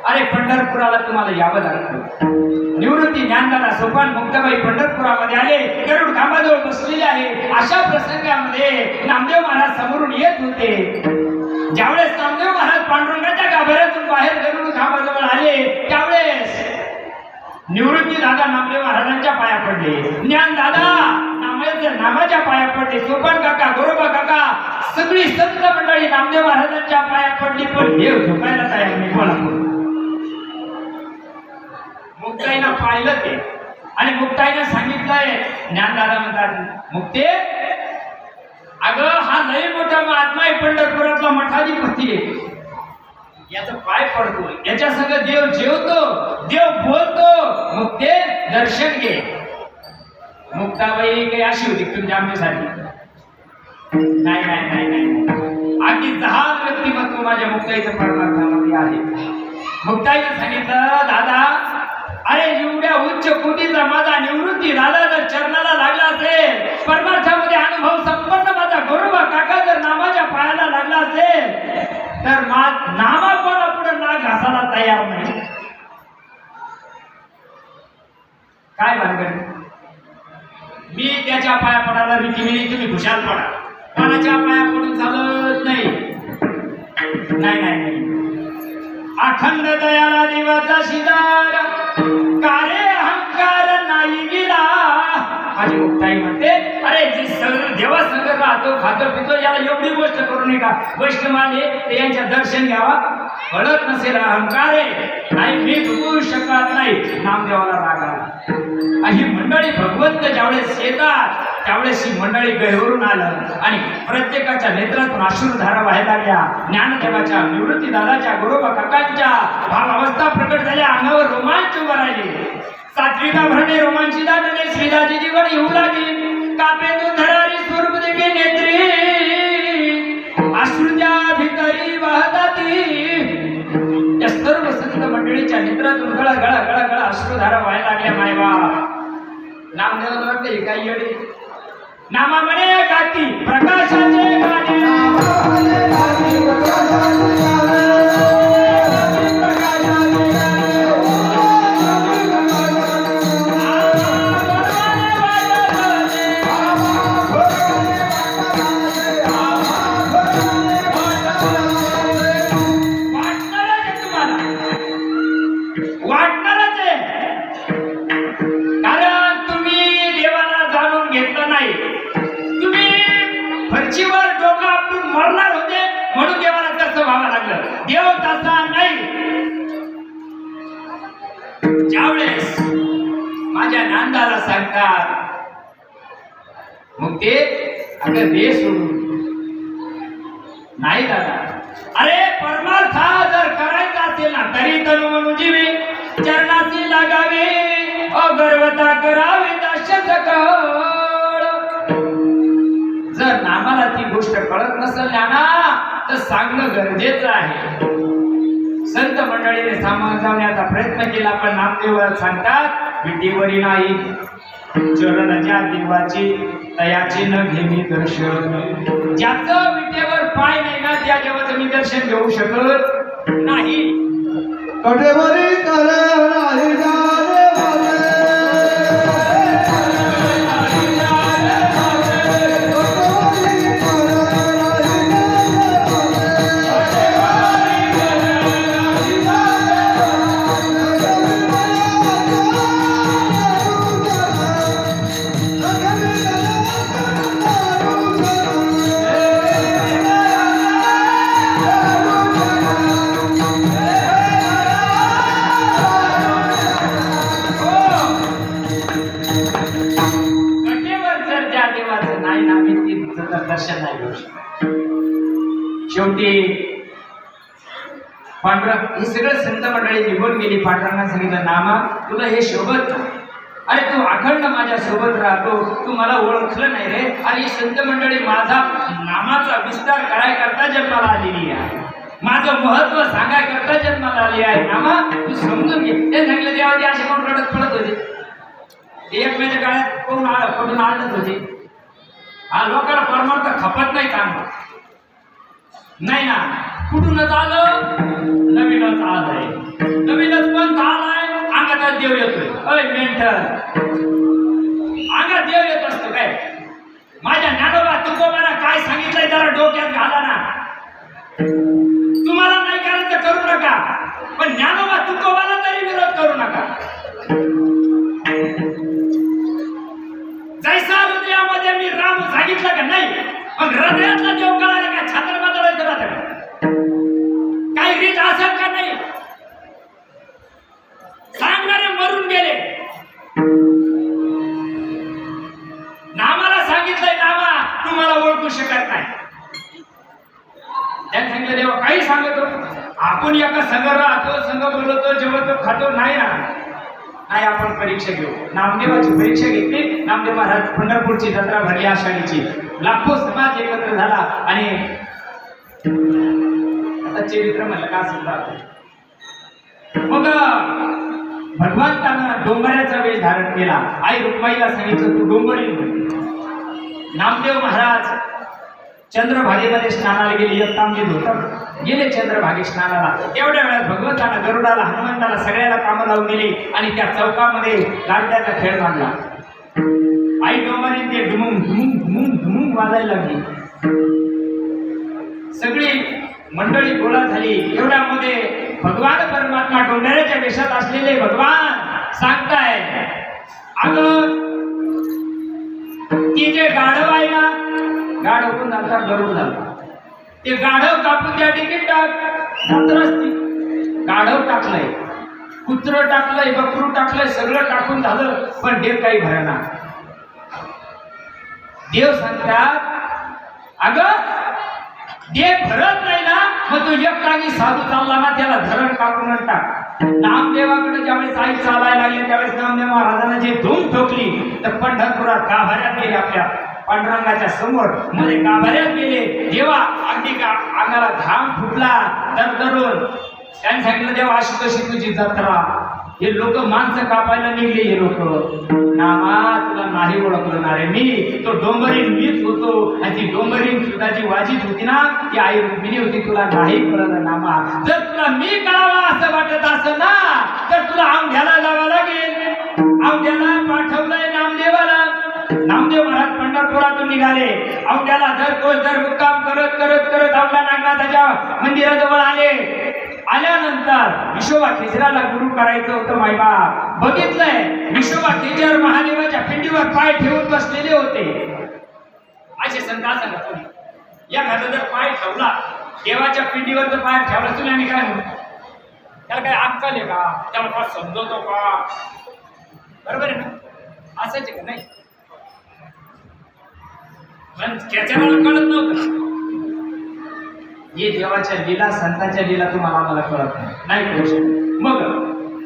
अरे पंढरपुराला तुम्हाला यावं लागतं. निवृत्ती ज्ञानदादा सोपान मुक्ताबाई पंढरपुरामध्ये आले, गरुड खांबाजवळ बसलेले आहे. अशा प्रसंगामध्ये नामदेव महाराज समोरून येत होते. ज्यावेळेस नामदेव महाराज पांडुरंगाच्या गाभाऱ्यातून बाहेर गरुड खांबाजवळ आले, त्यावेळेस निवृत्ती दादा नामदेव महाराजांच्या पाया पडले, ज्ञानदादा नामाच्या पाया पडले, सोपान काका, गोरोबा काका, सगळी संत मंडळी नामदेव महाराजांच्या पाया पडली. पण देव झोपायला तयार नाही. बोला पाहिलं ते आणि मुक्ताईने सांगितलंय. ज्ञानदादा म्हणतात मुक्ते अगं हा लय मोठा महात्मा आहे, पंढरपुरातला मठाधिपती आहे, याचा पाय पडतो, याच्या संग देव जेवतो, देव बोलतो, मुक्ते दर्शन घे. मुक्ताबाई काही अशी होती तुमच्या आमच्यासाठी? नाही नाही नाही नाही, अगदी जहाज व्यक्तिमत्व माझ्या मुक्ताईचं परमार्थामध्ये आहे. मुक्ताईने सांगितलं दादा अरे एवढ्या उच्च कोटीचा माझा निवृत्ती दादा जर चरणाला लागला असेल, परमार्थामध्ये अनुभव संपन्न माझा गौरवा काका जर नामाच्या पायाला लागला असेल, तर नामा कोणा पुढे नाग घासायला तयार नाही. काय भानगड? मी त्याच्या पाया पडायला रीतीने तुम्ही खुशाल पडा, कोणाच्या पाया पडून चालत नाही. नाही नाही नाही, अखंड दयाला देवाचा शिदार कारे अहंकार नाही गेला. माझी मुक्ताई म्हणते अरे जी सगळं देवा संग राहतो खातो पितो याला एवढी गोष्ट करू नये का? वैष्णव आले ते यांच्या दर्शन घ्यावा, कळत नसेल अहंकार आहे नाही मी चुकू शकत नाही, नामदेवाला राग आला. ही मंडळी भगवंत ज्यावेळेस येतात त्यावेळेस ही मंडळी गहिवरून आलं आणि प्रत्येकाच्या नेत्रातून अश्रुधारा व्हायला लागल्या. ज्ञानदेवाच्या निवृत्ती दादाच्या गुरुबा काकांच्या भावावस्था प्रकट झाल्या, अंगावर रोमांच उभा राहिले. सात्विका भरणे रोमांची दाटणे श्रीदाची जीवन येऊ लागली. कापे तो धरारी स्वरूप देखे नेत्री अश्रुच्या भितरी वाहताती. या सर्व संत मंडळीच्या नेत्रातून गळा गळा गळा गळा अश्रुधारा व्हायला लागल्या. मायवा नामदेवाला वाटते काही येडे नामा म्हणे गाती प्रकाशाचे गाणे. म्हणून देवाला तसं व्हावं लागलं. देव तसा नाही. ज्यावेळेस माझ्या नांदाला सांगतात मग ते अगं दे सोडून नाही दादा, अरे परमार्थ जर करायचा असेल ना तरी तनु म्हणून जीवे चरणाशी लागावे अगर्वता करावी दाशत कळ. जर नामाला ती गोष्ट कळत नसेल ना तर सांगणं गरजेचं आहे. संत मंडळीने समजावण्याचा प्रयत्न केला पण नामदेव सांगतात विटीवरी नाही चरणाच्या देवाची तयाची न घेणे दर्शन. ज्याचं विटेवर पाय नाही ना त्या देवाचं मी दर्शन घेऊ शकत नाही. कटेवरी करे नाही जाणे दर्शन नाही घेऊ शकत. शेवटी पांडुरंग ही सगळं संत मंडळी निघून गेली. पांडुरंगाने सांगितलं नामा तुला हे शोभत नाही, अरे तू अखंड माझ्या सोबत राहतो, तू मला ओळखलं नाही रे. आणि संत मंडळी माझा नामाचा विस्तार कराय करता जन्माला आलेली आहे, माझं महत्व सांगाय करता जन्माला आली आहे. नामा तू समजून घे. ते सांगितलं तेव्हा ते असे कोण रडत पडत होते, एकमेच्या काळात कुठून आणत होते. हा लोकांना परमार्थ खपत नाही चांगला नाही ना. कुठूनच आलं नवीनच आलंय, नवीनच पण आलाय अंगात देव येतोय. अय मेंटल अंगात देव येत असतो काय? माझ्या ज्ञानोबा तुकोबाला काय सांगितलंय जरा डोक्यात घाला ना. तुम्हाला नाही करायचं करू नका पण ज्ञानोबा तुकोबाला तरी विरोध करू नका. जैसा हृदयामध्ये मी राम सांगितलं का नाही मग हृदयातला देव कळाला का छात्र बदलायचं राहतं काही रीत असेल का नाही. सांगणारे मरून गेले संग राहतो, संग बोलतो, जेवतो, खातो नाही ना. नाही, आपण परीक्षा घेऊ. नामदेवाची परीक्षा घेतली. नामदेव महाराज पंढरपूरची जत्रा भरली आषाढीची. लाखो समाज एकत्र झाला आणि आता चरित्र म्हणलं का समजा. मग भगवंतानं डोंगराचा वेश धारण केला. आई रुक्माईला सांगितलं तू डोंगरी. नामदेव महाराज चंद्रभागेमध्ये स्नानाला गेले. एक तांबे धोतर गेले चंद्रभागे स्नानाला. तेवढ्या वेळात भगवंतानं गरुडाला, हनुमंताला सगळ्याला कामं लावून गेली आणि त्या चौकामध्ये गारट्याचा खेळ मांडला. आई डोंगरी ते डुमुंग डुमुंग डुमुंग डुमुंग वाजायला लागली. सगळी मंडळी गोळा झाली. एवढ्यामध्ये भगवान परमात्मा डोंगराच्या वेशात असलेले भगवान सांगताय, अगं ती जे गाढव आहे ना, गाढव पण नंतर गरुड झाला. ते गाढव कापून त्या तिकीट गाढव टाकलंय, कुत्र टाकलंय, बकरू टाकलंय, सगळं टाकून झालं, पण देव काही भरणा. देव सांगतात, अगं देव भरत नाही ना, मग तो एक टाकी साधू चालला ना, त्याला धरण कापून टाक. नामदेवाकडे ज्यावेळेस आई चालायला लागली त्यावेळेस नामदेव महाराजांना जे धूम ठोकली तर पंढरपुरात गाभाऱ्यात गेले. आपल्या पांडुरंगाच्या समोर मध्ये गाभाऱ्यात गेले. जेव्हा अगदी अंगाला घाम फुटला तर करून त्यांनी सांगितलं, देवा अशी कशी तुझी जत्रा. हे लोक माणसं कापायला निघले. हे लोक नामा तुला नाही ओळखलं ना रे. मी तो डोंगरीन मीच होतो. आणि ती डोंगरीन सुद्धा जी वाजीत होती ना, ती आई रुक्मिणी होती. तुला नाही कळलं नामा. जर तुला मी कळावा असं वाटत असं ना, तर तुला औंढ्याला जावं लागेल. औंढ्याला पाठवलंय नामदेवाला. नामदेव महाराज पंढरपुरातून निघाले. औंढ्याला दर मुक्काम करत करत करत औंढा नागनाथाच्या मंदिराजवळ आले. आल्यानंतर विशोबा खेचराला गुरु करायचं होतं. मायबाप बघितलंय, विशोबा खेचर महादेवाच्या पिंडीवर पाय ठेवून बसलेले होते. असे संतास या घरात जर पाय ठेवला, देवाच्या पिंडीवर जर पाय ठेवला, तुला मी काय म्हणू? त्याला काय अक्कल आहे का? त्याला काय समजवतो का? बरोबर आहे ना? असंच आहे का नाही? पण खेचराला कळत नव्हतं. हे देवाच्या लीला, संतांच्या लीला तुम्हाला आम्हाला कळत नाही कळू शकत. मग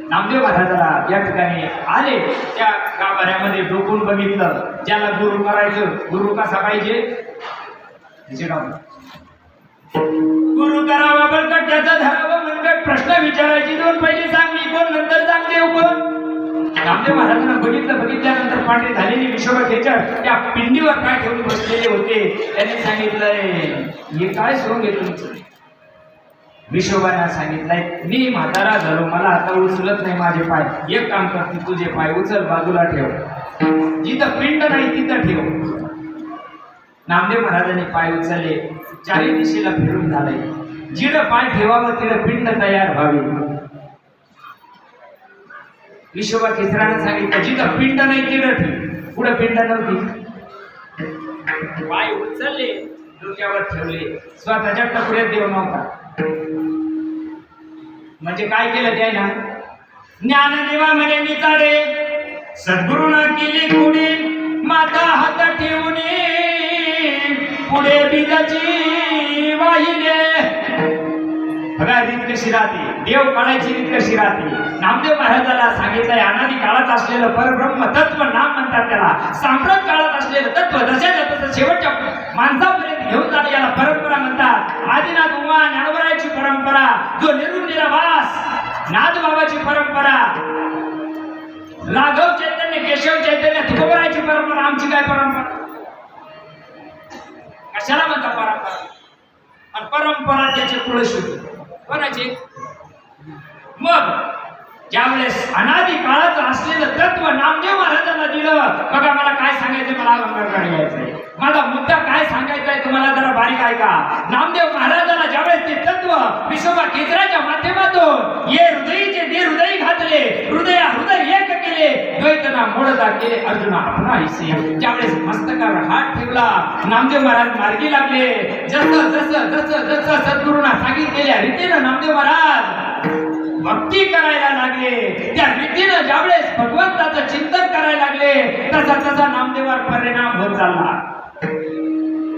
नामदेव महाराजाला या ठिकाणी आले. त्या गाभाऱ्यामध्ये डोकून बघितलं. ज्याला गुरु करायचं, गुरु कसा पाहिजे? गुरु करावा बळकट, त्याचा धरावं मनगट. प्रश्न विचारायची दोन, पहिली सांगली कोण, नंतर नामदेव कोण. नामदेव महाराजांना बघितल्यानंतर पांढरे झालेली विशोबा खेचर त्या पिंडीवर पाय ठेवून बसलेले होते. त्यांनी सांगितलंय, हे काय सोडून घेतो तुमचं? विशोबांना सांगितलंय, मी म्हातारा झालो, मला आता उचलत नाही माझे पाय. एक काम करते, तुझे पाय उचल, बाजूला ठेव. जिथं पिंड नाही तिथं ठेव. नामदेव महाराजांनी पाय उचलले. चारी दिशेला फिरून झालंय. जिथं पाय ठेवावं तिथं पिंड तयार व्हावी. विशोबा खेचरानं सांगितलं, जिथं पिंड नाही तिथं ठेव. पुढे पिंड नव्हती. पाय उचलले, डोक्यावर ठेवले. स्वतःच्या टकुऱ्यात देव नव्हता. म्हणजे काय केलं त्याला? ज्ञानदेवा म्हणे निचाडे, सद्गुरूनं केली पुढे माता हात ठेवून, पुढे बीजाची वाहिले. बघा रीत कशी राहते, देव काढायची रीत कशी राहते. नामदेव महाराजाला सांगितलंय, अनादी काळात असलेलं परब्रह्म तत्व नाम म्हणतात त्याला. सांप्रत काळात असलेलं तत्व जशाच्या तसं शेवटच्या माणसापर्यंत घेऊन जाणं याला परंपरा म्हणतात. आदिनाथ उमा ज्ञानोबराची परंपरा, जो निरुनिरावास नाथबाबाची परंपरा, राघव चैतन्य, केशव चैतन्य, तुकोबराची परंपरा. आमची काय परंपरा? कशाला म्हणतात परंपरा? आणि परंपरा त्याचे कुळशुद्ध कोणाचे? मग ज्यावेळेस अनादी काळाचं असलेलं तत्व नामदेव महाराजांना दिलं. बघा मला काय सांगायचं, मला अंगणवाडी घ्यायचंय, माझा मुद्दा काय सांगायचा आहे तुम्हाला जरा बारीक ऐका. नामदेव महाराजांना ज्यावेळेस ते तत्व विशोबा खेचराच्या माध्यमातून ये हृदयीचे ते हृदय घातले, हृदय एक केले, द्वैतना मोडता केले अर्जुना आपणा हिस्से. ज्यावेळेस मस्तकावर हात ठेवला, नामदेव महाराज मार्गी लागले. जसं जसं जसं जसं सद्गुरूंना सांगितलेल्या रीतीनं नामदेव महाराज भक्ती करायला लागले. त्या रीतीनं ज्यावेळेस भगवंताचं चिंतन करायला लागले, तसा तसा नामदेवावर परिणाम होत चालला.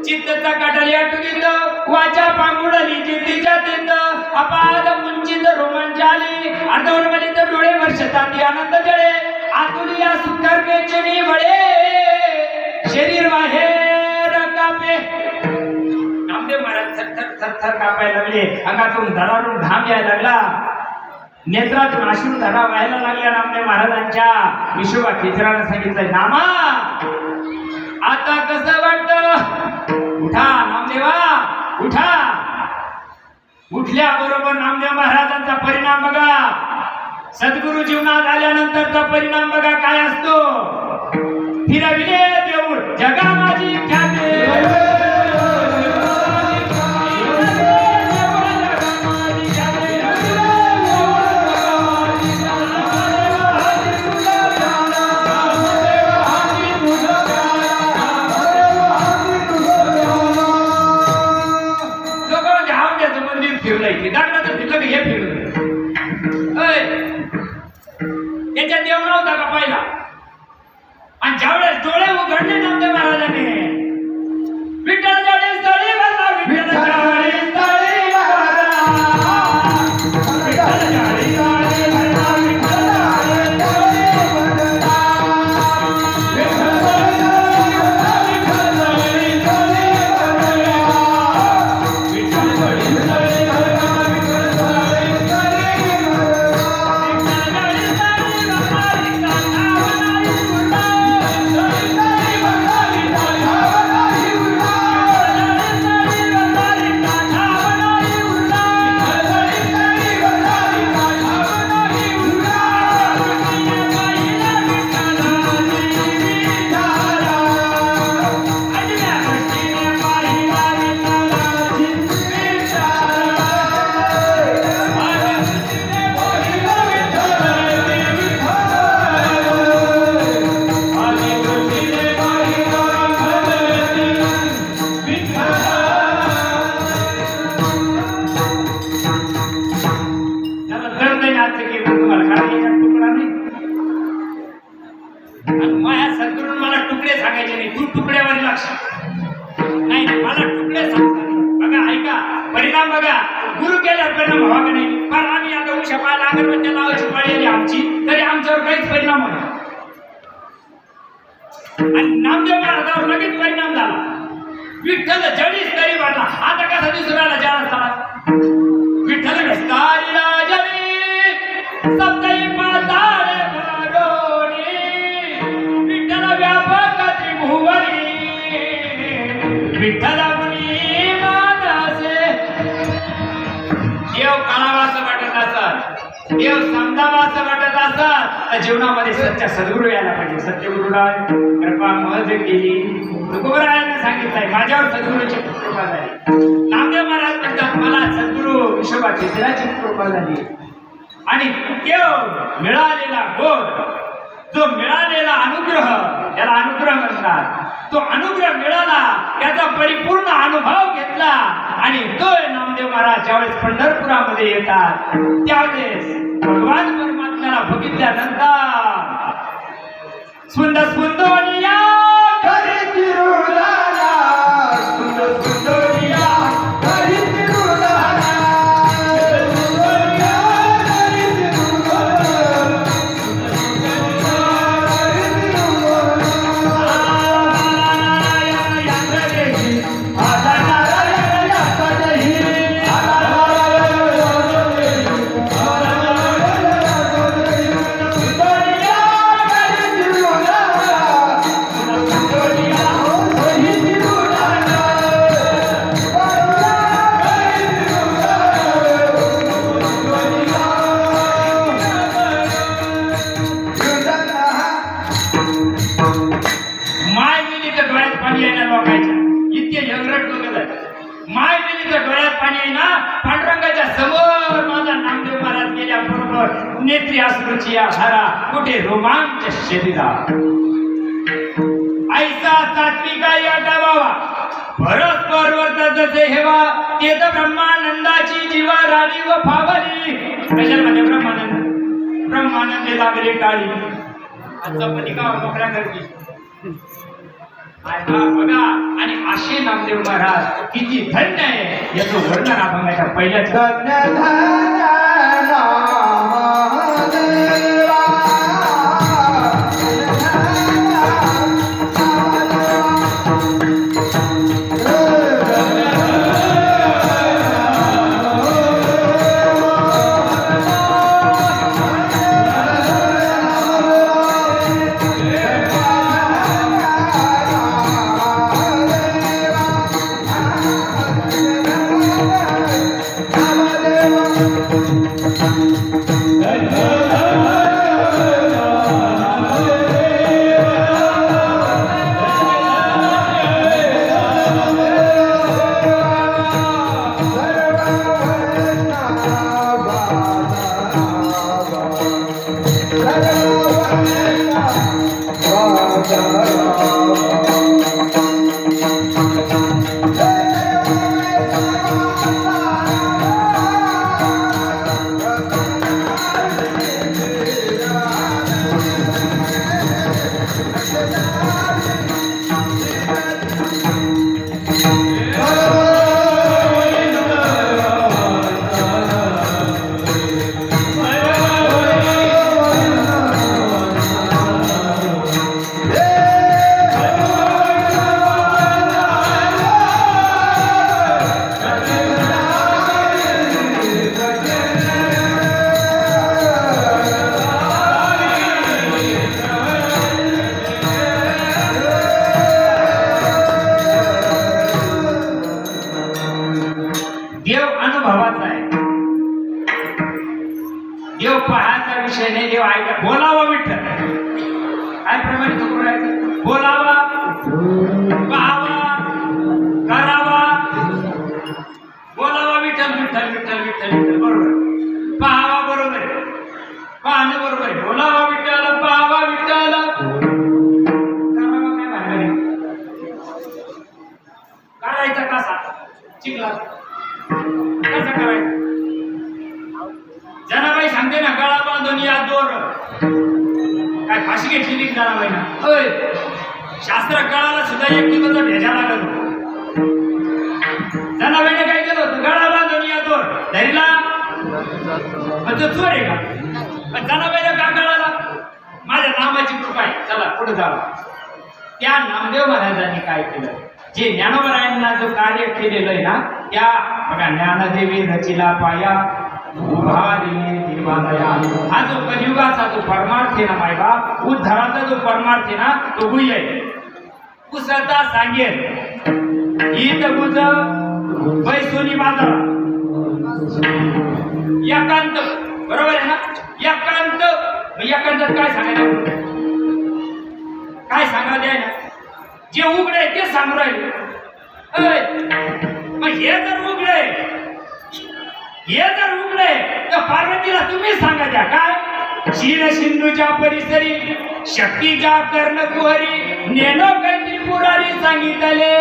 चित्तचा काटाली आटुकीत वाचा पांगुडली चित्तीच्या तिंद अपाद मुंचित रोमांच आली अर्धवनमलित डोळे वर्षताती आनंद जळे आतुलिया सुंदर बेचणी बळे शरीर बाहेर कापे नामदेव महाराज थर कापायला लागले अंगातून धडारून घाम यायला लागला नेत्रातून अश्रू धरा व्हायला लागल्या नामदेव महाराजांच्या विशोबा खेचरानं सांगितलंय नामा आता कसं वाटत उठा नामदेवा उठा उठल्या बरोबर नामदेव महाराजांचा परिणाम बघा सद्गुरु जीवनात आल्यानंतरचा परिणाम बघा काय असतो फिरविले देऊळ जगा माझी ख्याती त्याच्या देव नव्हता का पहिला आणि ज्यावेळेस डोळे उघडले नामदेव महाराजांनी विठ्ठल जाळी स्थळी भरला विठ्ठल जाळी स्थळी भरला विठ्ठल जाळी स्थळी भरला विठ्ठल परिणाम बघा गुरु केला परिणाम व्हावा का नाही पण आम्ही आता उशापाला अगरबत्त्या लावायची पाळी आली आमची तरी आमच्यावर काहीच परिणाम होणार आणि नामदेव महाराजांवर लगेच परिणाम झाला विठ्ठल जडीस तरी वाटला आता कसा दिसून राहिला जाळा झाला विठ्ठल विस्तारिला जडी सप्तई पाताळे भरोणी विठ्ठल व्यापक त्रिभुवनी विठ्ठल देव काढावा असं वाटत असत देव समजावा असं वाटत असत तर जीवनामध्ये सत्य सद्गुरू यायला पाहिजे सत्यगुरुला कृपा महज केली तुकोबरायाने सांगितलंय माझ्यावर सद्गुरूची कृपा झाली नामदेव महाराज म्हणतात मला सद्गुरू विशोबा खेचराची कृपा झाली आणि देव मिळालेला बोध जो मिळालेला अनुग्रह त्याला अनुग्रह म्हणतात तो अनुग्रह मिळाला त्याचा परिपूर्ण अनुभव घेतला आणि तो नामदेव महाराज ज्यावेळेस पंढरपुरामध्ये येतात त्यावेळेस भगवान परमात्म्याला बघितल्यानंतर सुंदर सुंदोनिया घरी तिरुलाला सुंदर सुंदोनिया घरी तिरुलाला नेत्री अश्रूची आधारा कुठे रोमांच शरीरा ऐसा सात्विका या डावावा परस्पर वर्त जसे हेवा ते तर ब्रह्मानंदाची जीवा राणी व फावली कशामध्ये ब्रह्मानंद लागले टाळी चपटी का मोकळ्या करती बघा आणि असे नामदेव महाराज किती धन्य आहे याचं वर्णन अभंगाच्या पहिल्याच धन्य धन्य नामदेवा. देव अनुभवाचा आहे. देव पाहायचा विषय नाही, देव ऐका. बोलावा विठ्ठल काय प्रमाणे करायचं, बोलावा, पाहावा, करावा. बोलावा विठ्ठल विठ्ठल विठ्ठल विठ्ठल विठ्ठल बरोबर, पाहावा बरोबर, पाहणं बरोबर, बोलावा विठ्ठल, पाहावा विठ्ठल, करावा काय भानगडी, करायचा कसा चिकला कसं करायचं. जनाबाई सांगते ना, गळा बांधून या दोर. काय फाशी घेतली जनाबाई ना. होय, शास्त्र कळाला सुद्धा एक दिवसाचा भेजा लागत. जनाबाईने काय केलं होतं, गळा बांधून या दोर धरीला. तो चोर आहे का. पण जनाबाईने का कळाला, माझ्या नामाची कृपा आहे, चला पुढे जावं. त्या नामदेव महाराजांनी काय केलं, जे ज्ञानोबरायांना जो कार्य केलेलं आहे ना, त्या बघा, ज्ञानदेवी रचिला पाया उभारिले देवालया. हा जो कलियुगाचा जो परमार्थ आहे ना मायबाप, उद्धाराचा जो परमार्थ आहे ना, तो गुह्य आहे. कुसळता सांगेल ही तर गुज बैसोनी बाजारा एकांत, बरोबर आहे ना. एकांत, एकांतात काय सांगायला, काय सांगायला आहे ना, जे उघडे ते सांगू राहिले. मग हे जर उघडे तर पार्वतीला तुम्ही सांगा द्या काय. क्षीर सिंधूच्या परिसरी शक्तीच्या कर्णकुहरी नेनो कैत्री पुरारी सांगितले.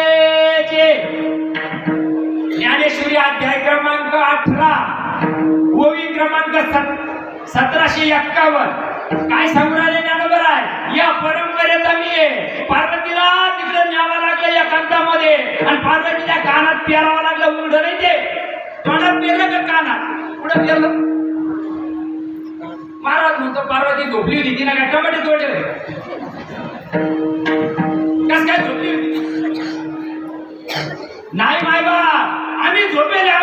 ज्ञानेश्वरी अध्याय क्रमांक 18 ओवी क्रमांक 1751 काय सांगू राहिले ज्ञानोबर आहे. या परंपरेचा मी आहे. पार्वतीला तिकडे न्यावं लागलं एकांतामध्ये आणि पार्वतीच्या कानात पेरावं लागलं. उघड नाही ते, तोंडात पेरलं का कानात, पुढे पेरलं. महाराज म्हणतो पार्वती झोपली होती, तिने काय टमाटे तोडले कस काय झोपली होती. नाही मायबा, आम्ही झोपेले.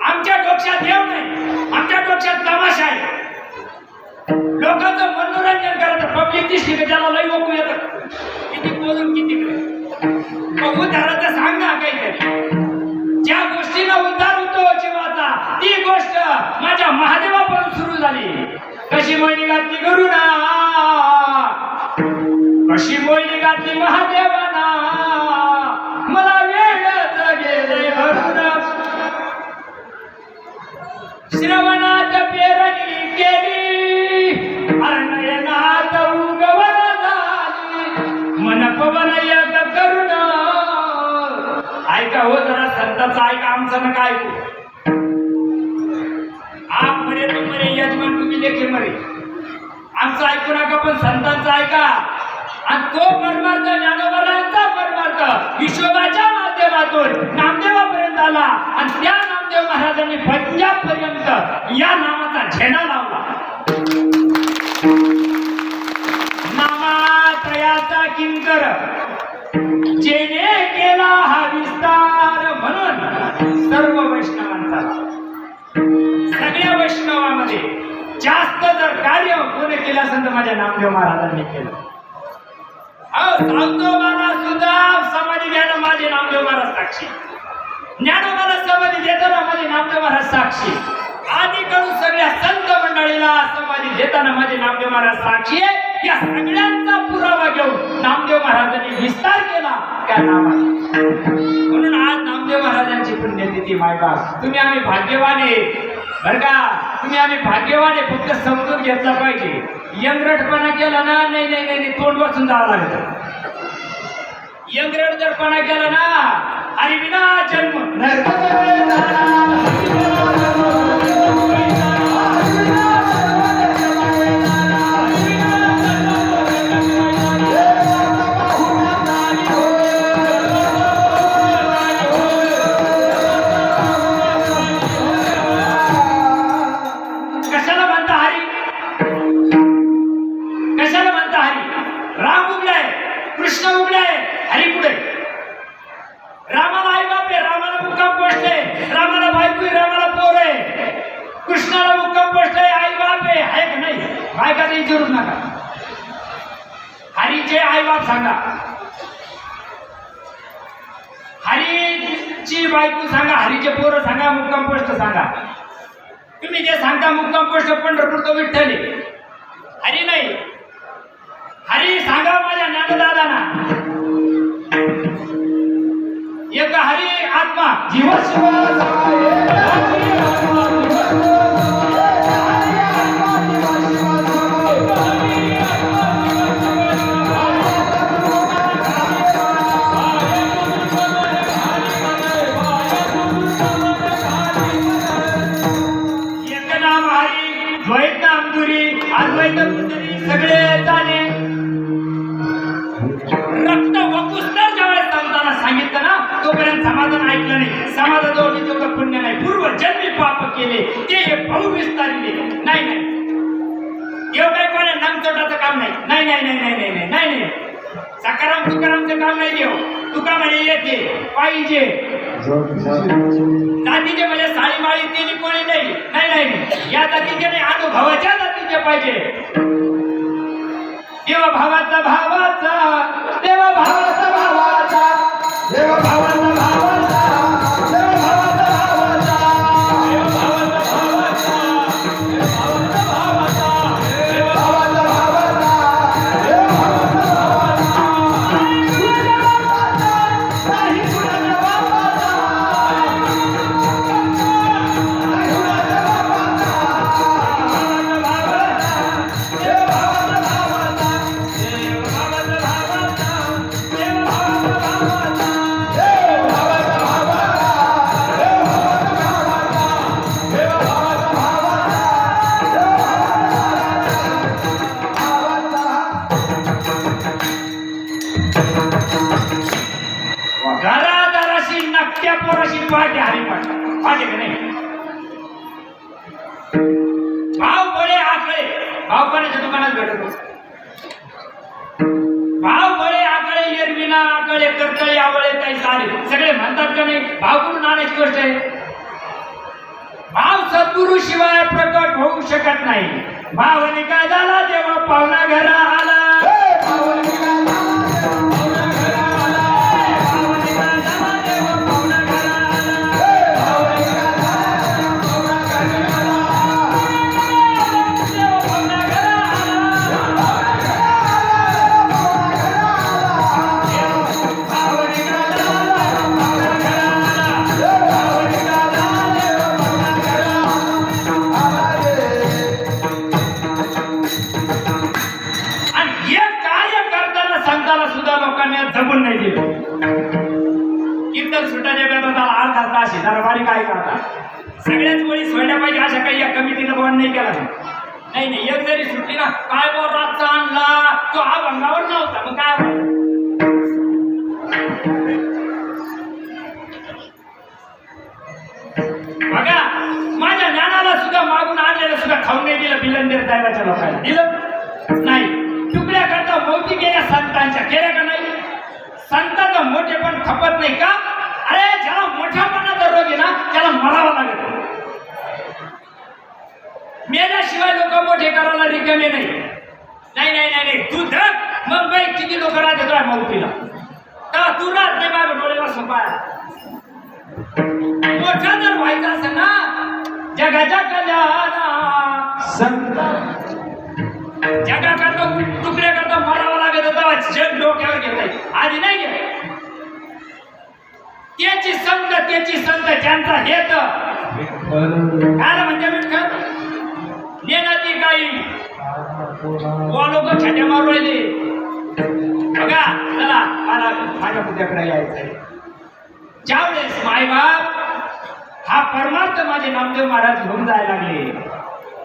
आमच्या डोक्यात देव नाही, आमच्या डोक्यात तमाशा आहे. लोकांचं मनोरंजन करायचं. पब्लिक दिसली का त्याला लई ओकू येतं, किती बोलून किती उद्धाराचं सांग ना काहीतरी. ज्या गोष्टीनं उद्धार होतो जीवाचा, ती गोष्ट माझ्या महादेवापासून सुरू झाली. कशी मोहिनी घातली गुरुना, कशी मोहिनी घातली महादेवाना, मला वेळच गेले भरून. श्रवणात पेरणी केली, अरण्यनाथ उगवण झाली, मन पवन एक करुण. ऐका हो जरा, संतांचं ऐका, आमचं नका ऐकू. आप मरे तो मरे, यजमान तुम्ही लेखे मरे. आमचं ऐकू नका, पण संतांचं ऐका. आणि तो परमार्थ ज्ञानोबारायांचा परमार्थ हिशोबाच्या माध्यमातून नामदेवापर्यंत आला आणि त्या नामदेव महाराजांनी पंजाब पर्यंत या नामाचा झेंडा लावला. नामात्रयाचा किंकर जेने केला हा विस्तार म्हणून सर्व वैष्णवांचा सगळ्या वैष्णवामध्ये जास्त जर कार्य कोणी केलं असेल तर माझ्या नामदेव महाराजांनी केलं. सांगतो मला सुद्धा समाधी द्यायला माझे नामदेव महाराज साक्षी, ज्ञानोबाला समाधी देताना माझे नामदेव महाराज साक्षी, आधी करून सगळ्या संत मंडळीला समाधी देताना माझे नामदेव महाराज साक्षी आहे. या सगळ्यांचा पुरावा घेऊन नामदेव महाराजांनी विस्तार केला त्या नामाचा. म्हणून आज नामदेव महाराजांची पुण्यतिथी मायबाप. तुम्ही आम्ही भाग्यवान आहे बरं का, तुम्ही आम्ही भाग्यवान आहे. फक्त समजून घेतला पाहिजे. यंगरटपणा केला ना नाही नाही नाही तोंड वाचून जावं लागतं. यंगरट जरपणा केला ना आणि विना जन्म कशाला म्हणता हरी, कशाला म्हणता हरी. राम उगलाय, कृष्ण उगलाय, हरी पुढे. रामाला आई बाप आहे, रामाला मुक्काम पोस्ट आहे, रामाला बायको आहे, रामाला पोर आहे. कृष्णाला मुक्काम पोस्ट आहे, आई बाप आहे का नाही? बायका नाही विचारूच नका. हरीचे आई बाप सांगा, हरीची बायको सांगा, हरीचे पोरं सांगा, मुक्काम पोस्ट सांगा. तुम्ही जे सांगता मुक्काम पोस्ट पंढरपूर तो विठ्ठल हरी नाही. हरी सांगा माझ्या ज्ञानदादांना. एक हरी आत्मा जीव द्वैत नामदुरी अद्वैत पुतरी सगळे जाणे. रक्त वकुस्तर ज्यावेळेस संतांना सांगितलं ना तोपर्यंत समाधान ऐकलं नाही. समाजाजवळ मी तेवढं पुण्य नाही, पूर्व जन्मी पाप केले ते बहु विस्तारले. नाही नाही एवढं काय कोणा नामचोटाचं काम नाही. नाही नाही नाही नाही नाही नाही नाही नाही सकाराम तुकारामचं काम नाही. देव तुका म्हणे येते पाहिजे जातीचे म्हणजे साळी माळी तेली कोणी नाही. नाही नाही या जातीचे नाही, अनुभवाच्या जातीचे पाहिजे. देवा भावाचा भावाचा, देवा भावाचा भावाचा, देवा भावाचा भावाचा, देवा भावाचा भावाचा, देवा भावाचा भावाचा, देवा भावाचा भावाचा, देवा भावाचा भावाचा, देवा भावाचा भावाचा. नाही कुणाच्या बापाचा, नाही कुणाच्या बापाचा, नाही कुणाच्या बापाचा, देवा भावाचा भावाचा, देवा भावाचा भावाचा, देवा भावाचा भावाचा, देवा भावाचा भावाचा, देवा भावाचा भावाचा, देवा भावाचा भावाचा. घरादाराशी नकट्या पोराशी पाठी हरी पाठी का नाही. भाव बळे आकळे भाव कोणाच्या दुकानात भेटतो. भाव बळे आकळे एरविना आकळे करतळे आवळे काही सारे सगळे म्हणतात का नाही. भाव कुठून आणायची गोष्ट आहे. भाव सद्गुरु शिवाय प्रकट होऊ शकत नाही. भावाने काय झाला तेव्हा पाहुणा घरा आला. भावाने काय झाला तेव्हा पाहुणा घरा आला. भावाने काय झाला तेव्हा पाहुणा घरा आला. भावाने काय झाला तेव्हा पाहुणा घरा आला. तेव्हा पाहुणा घरा आला. भावाने काय झाला पाहुणा घरा आला. भावाने काय झाला पाहुणा घरा आला. आणि हे कार्य करताना संताला सुद्धा लोकांनी जमून नाही दिलं. कीर्तन सुटाच्या बेताला अर्धा तास जरा बारीक काय करता. सगळ्याच वेळी सोडल्या पाहिजे अशा काही या कमिटीनं बॉन्ड नाही केला. नाही नाही, एक जरी सुटली ना, काय बोल रातचा आणला तो हा भंगावर नव्हता, मग काय बघा, माझ्या ज्ञानाला सुद्धा मागून आणलेलं सुद्धा खाऊन नाही दिलं. बिलंदीर साहेबाच्या लोकांना दिलं नाही. तुकड्या करता मौती केल्या संतांच्या, केल्या का नाही? संतांचा मोठे पण खपत नाही का? अरे ज्याला मोठ्यापणाचा रोग आहे ना, त्याला मरावं लागत. मेल्याशिवाय लोक मोठे करायला रिकामे नाही. नाही नाही नाही नाही, तू धर मग बाई किती लोक राहते तुला मौतीला, तर तू राहत नाही माझ्या डोळ्याला सोपा. मोठा जर व्हायचं असेल ना, जगाच्या कल्याणा संत जगा करता तुकड्या करता मरावं लागत होता. जग डोक्यावर घेत आधी नाही घेत. त्याची संत ज्यांचा हेत काय म्हणजे विठ्ठल नेनाती काही लोक छाट्या मारू राहिले. बघा चला, मला माझ्या पुत्याकडे यायचंय. ज्यावेळेस मायबाप हा परमार्थ माझे नामदेव महाराज घेऊन जायला लागले,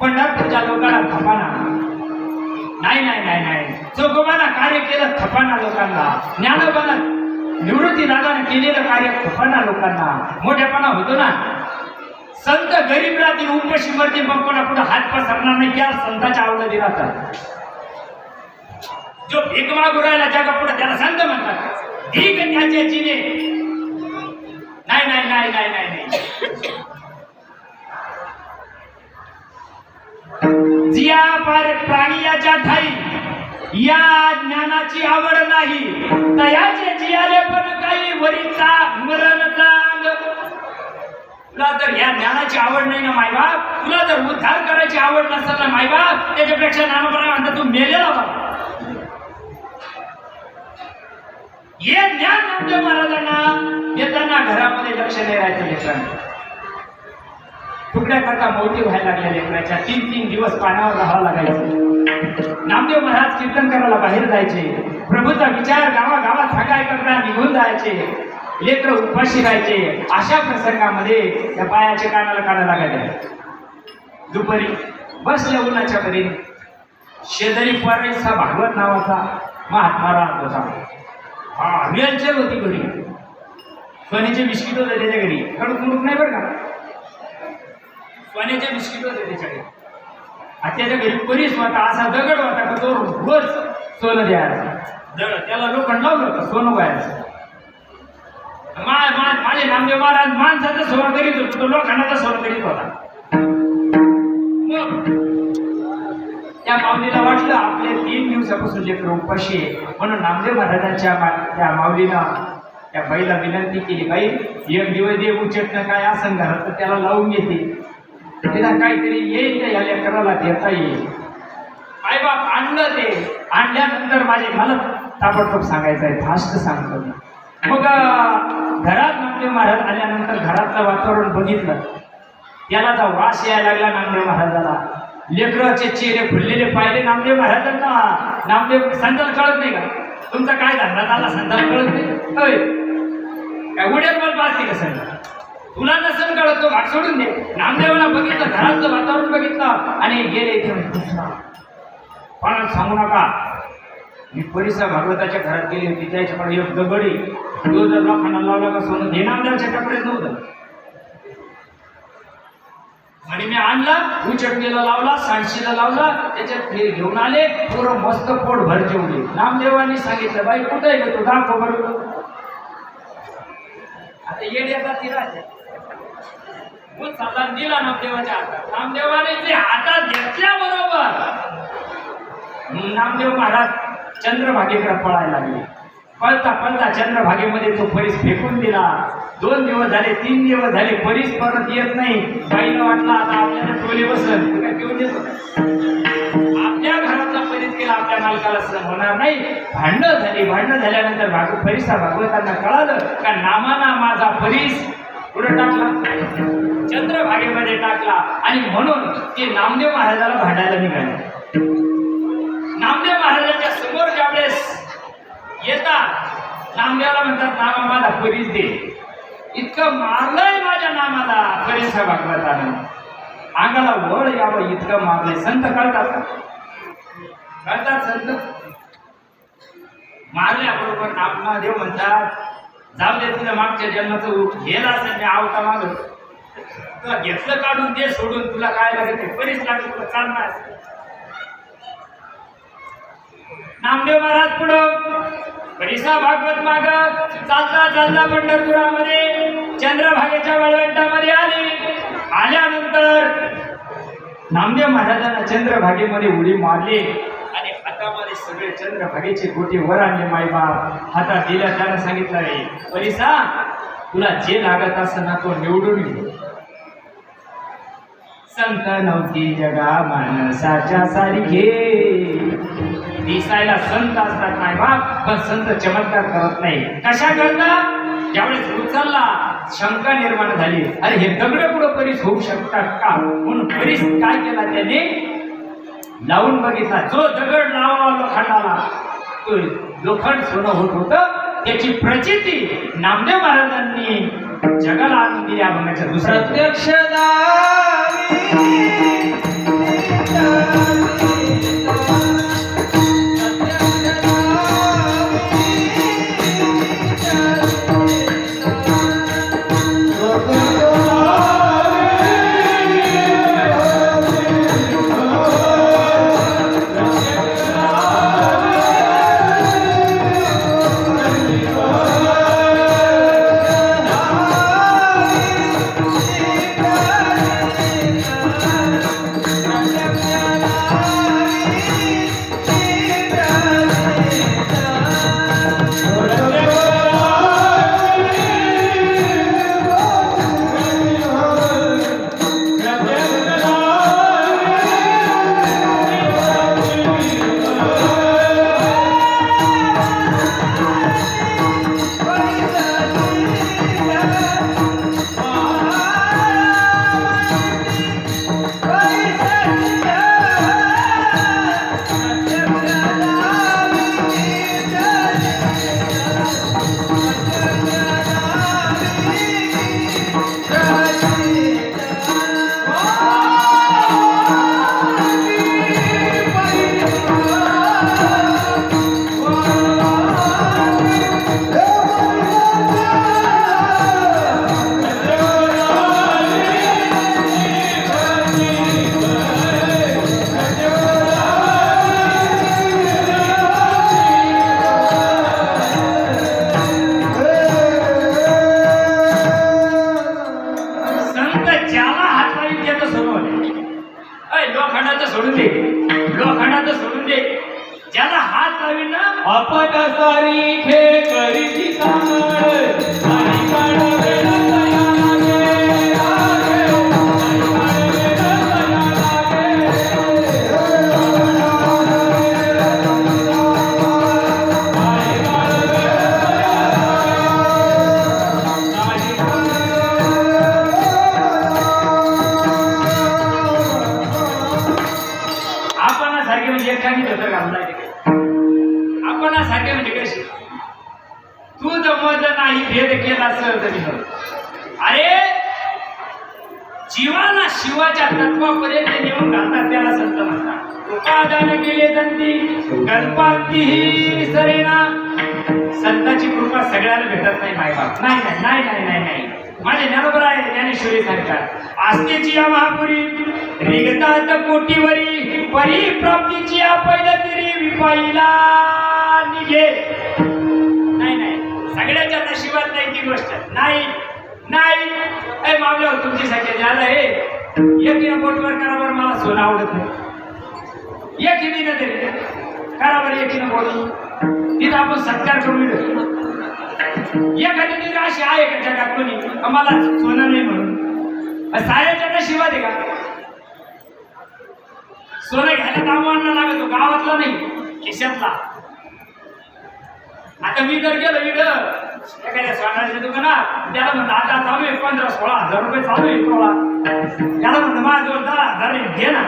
पंढरपूरच्या लोकांना थपाना नाही नाही नाही नाही, चोखोबाना कार्य केलं थपाना लोकांना, ज्ञानोबाना निवृत्ती दादाने केलेलं कार्य थपाना लोकांना, मोठेपणा होतो ना. संत गरीब राहतील, उपाशी मरतील, मग कोणा पुढे हात पसरणार नाही, त्या संताच्या आवडती राहतात. जो भीक मागू राहिला जगा पुढे त्याला संत म्हणतात. भीक त्याच्या चिने नाही नाही नाही नाही नाही नाही. जिया पार प्राणियाच्या ठाई या ज्ञानाची आवड नाही, तयाचे जियाले पण काही वरीचा मरणचा अंग. तुला जर या ज्ञानाची आवड नाही ना मायबाप, तुला जर उद्धार करायची आवड नसेल ना मायबाप, त्याच्यापेक्षा नामपणा म्हणतात तू मेलेला बाबा. हे ज्ञान नामदेव महाराजांना येताना घरामध्ये लक्ष नाही राहायचं. लेकरांना तुकड्या करता मोठी व्हायला लागल्या लेकराच्या. 3-3 दिवस पाण्यावर राहावं लागायचं. नामदेव महाराज कीर्तन करायला बाहेर जायचे, प्रभूचा विचार गावागावात सकाळ करता निघून जायचे, लेकर उपाशी राहायचे. अशा प्रसंगामध्ये त्या पायाच्या कानाला लागायचे. दुपारी बसल्या उन्हाच्या कडे शेजारी परेशा भागवत नावाचा महात्मा राहत होता. हा रिअलचेल होती घरी, सोन्याचे बिस्किट होते त्याच्या घरी. कडून कुरूप नाही बरं का, सोन्याचे बिस्किट होते त्याच्याकडे. त्याच्या घरी परीस होता, असा दगड होता का तो रोज सोनं द्यायचा. दगड त्याला लोखंड लावलं होतं, सोनं व्हायचं. माझे नामदेव महाराज माणसाचं सोनं करीत होतो, तो लोखंडाचं सोनं करीत होता. त्या माऊलीला वाटलं आपले 3 दिवसापासून लेकर उपाशी आहे, म्हणून नामदेव महाराजांच्या त्या माऊलीनं त्या बाईला विनंती केली, बाई एक दिवस दे उचटणं काय असं घरात तर त्याला लावून घेते, तिला काहीतरी येईल त्या या लेकराला देता येईल. आई बाप आणलं ते. आणल्यानंतर मला ताबडतोब सांगायचं आहे, फास्ट सांगतो मी. मग घरात नामदेव महाराज आल्यानंतर घरातलं वातावरण बघितलं, त्याला तर वास यायला लागला नामदेव महाराजाला. लेकराचे चेहरे फुललेले पाहिले नामदेव महाराजांना. नामदेव संताला कळत नाही का तुमचा काय धंदा झाला, संताला कळत नाही काय उड्यात बल पाचते का संत? तुला नसेल कळत तो घाट सोडून दे. नामदेवाला बघितलं, घरातलं वातावरण बघितलं आणि गेले इथे. पण सांगू नका, मी परीसा भागवताच्या घरात गेली होती, त्याच्याकडे एक दगडी, तो जर लोकांना लावला का सोनं हे नामदेवाच्या कपड्यात नव्हतं. आणि मी आणला, उचटणीला लावला, सांडशीला लावला, त्याच्यात फेर घेऊन आले, पूर्ण मस्त पोट भर जेवले. नामदेवांनी सांगितलं, बाई कुठे आहे तू, दाखव बरोबर. आता येण्याचा तिराज चालला दिला नामदेवाच्या हातात. नामदेवाने ते हातात घेतल्याबरोबर नामदेव महाराज चंद्रभागेकडे पळायला लागले. पळता पळता चंद्रभागेमध्ये तो परीस फेकून दिला. 2 दिवस झाले, 3 दिवस झाले, परीस परत येत नाही. बाईला वाटलं आता आपल्याला टोले बसल, काय घेऊन देतो. आपल्या घरातला परीस केला, आपल्या मालकाला सहन होणार नाही. भांडणं झाल्यानंतर परीसा भागवतांना कळालं का नामाना माझा परीस पुढे टाकला, चंद्रभागेमध्ये टाकला. आणि म्हणून ते नामदेव महाराजाला भांडायला निघाले. नामदेव महाराजांच्या समोर ज्यावेळेस येतात, नामदेवाला म्हणतात, नामा माझा परीस दे. इतकं मारलंय माझ्या नामाला परीसा भागवतानं. अंगाला वळ यावं इतकं मारले. संत कळतात का? कळतात संत? मारल्याबरोबर नामदेव म्हणतात, जाऊ दे तुझ्या मागच्या जन्माचं गेला असेल मी आवता माग तुला घेतलं काढून दे सोडून, तुला काय लागेल बरीच लागेल तुला चालणार. नामदेव महाराज पुढं परिसा भागवत माग चालता चालता पंढरपुरामध्ये चंद्रभागेच्या वळवंटामध्ये आल्यानंतर नामदेव महाराजांना चंद्रभागेमध्ये उडी मारली आणि हातामध्ये सगळे चंद्रभागेचे गोटे वर आणले. मायबाप हातात दिल्या. त्यानं सांगितलं रे परिसा, तुला जे लागत असं ना तो निवडून घे. संत नव्हती जगा माणसाच्या सारखे. दिसायला संत असतात मायबाप, पण संत चमत्कार करत नाही. कशा करता? ज्यावेळेस उचलला शंका निर्माण झाली, अरे हे दगड पुढं परीस होऊ शकतात का? म्हणून परीस काय केला त्याने? लावून बघितला. जो दगड लावा लोखंडाला तो लोखंड सोनं होत होतं. त्याची प्रचिती नामदेव महाराजांनी जगाला आणून दिली. अभंगाच्या दुसऱ्या प्रत्यक्ष लोखंडाचं सोडून दे. ज्याला हात लावीन ना आपण सारी खे करीची आपणासारखे म्हणजे एखादी धोतर घाललाय आपणासारखे म्हणजे कशी तू जमत नाही भेद केला असं तरी अरे जीवाला शिवाच्या तत्वापर्यंत नेऊन घालतात त्याला संत म्हणतात. उपादान केले जंती कल्पातीही सरेना. संताची कृपा सगळ्याला भेटत नाही मायबाप. नाही नाही नाही नाही नाही नाही माझे ज्ञानोबर आहे ज्ञानेश्वरी सांगतात आस्तेची या महापुरी रिगतात कोटीवरी परी प्राप्तीची या पहिलं तरी विपाईला निघे. नाही नाही सगळ्याच्या नशिबात नाही ती गोष्ट. नाही नाही अरे मावल्यावर तुमची संख्या झालं आहे एकीनं बोटवर करावर मला सोनं आवडत नाही. एकीनं तरी करावर एकीनं बोट तिथं आपण सत्कार करून एखादी तिथे अशी आहे का जगात कोणी मला सोनं नाही म्हणून साऱ्याच्या नशिबात आहे का? सोनं घ्यायला कामांना लागतो गावातला नाही खिशातला. आता मी जर गेलो इकडं एखाद्या सोनाच्या दुकानात त्याला म्हणतो आता चालू आहे 15-16 हजार रुपये चालू आहे तोळा. त्याला म्हणतो माझ्याजवळ 10,000 घे ना.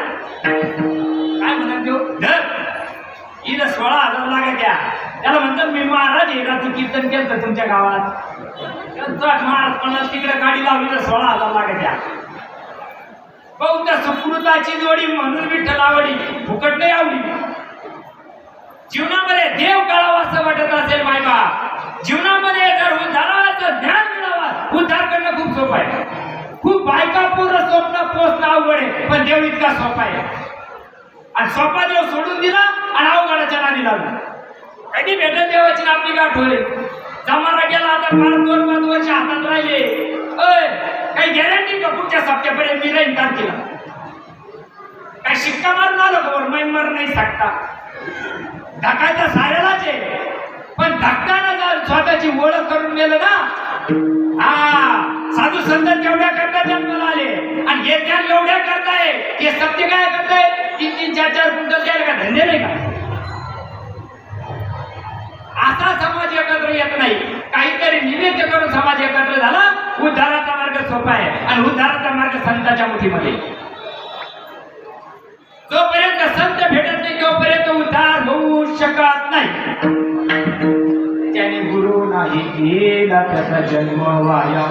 काय म्हणत देऊ धर इथं 16,000 लागत द्या. त्याला म्हणतात मी महाराज हे रात्री कीर्तन केलं तुमच्या गावात महाराज तिकडे गाडी लावली तर 16,000 लागत द्या. बौद्ध सुकृताची जोडी म्हणून विठ्ठल आवडी फुकट नाही आवडी. जीवनामध्ये देव कळावा असं वाटत असेल मायबा, जीवनामध्ये जर उद्धाराचं ज्ञान मिळावा, उद्धार करणं खूप सोपं आहे. खूप बायका पूर्ण स्वप्न पोचणं अवघड आहे, पण देव इतका सोपा आहे. आणि सोपा देव सोडून दिला आणि अवघडाच्या नादी लागला. कधी भेटत देवाची आपली गाठ होईल. जमाना गेला आता 5-2 वर्ष हातात राहिले. काही गॅरंटी का पुढच्या सप्त्यापर्यंत मी राहीन तारखेला? काही शिक्का मारून आलो का मै मर नाही सकता? ढकायचा साऱ्यालाच आहे, पण धक्काना जर स्वतःची ओळख करून गेलं ना, साधू संत तेवढ्या करता जन्माला आले आणि हे त्या एवढ्या करताय, ते सत्य काय करताय? 3-3, 4-4 क्विंटल द्यायला का धंदे नाही का? असा समाज एकत्र येत नाही. काहीतरी निमित्त करून समाज एकत्र झाला. उद्धाराचा मार्ग सोपा आहे आणि उद्धाराचा मार्ग संतांच्या मुठीमध्ये. जोपर्यंत संत भेटत नाही तोपर्यंत उद्धार होऊ शकत नाही. त्याने गुरु नाही केला त्याचा जन्म वाया.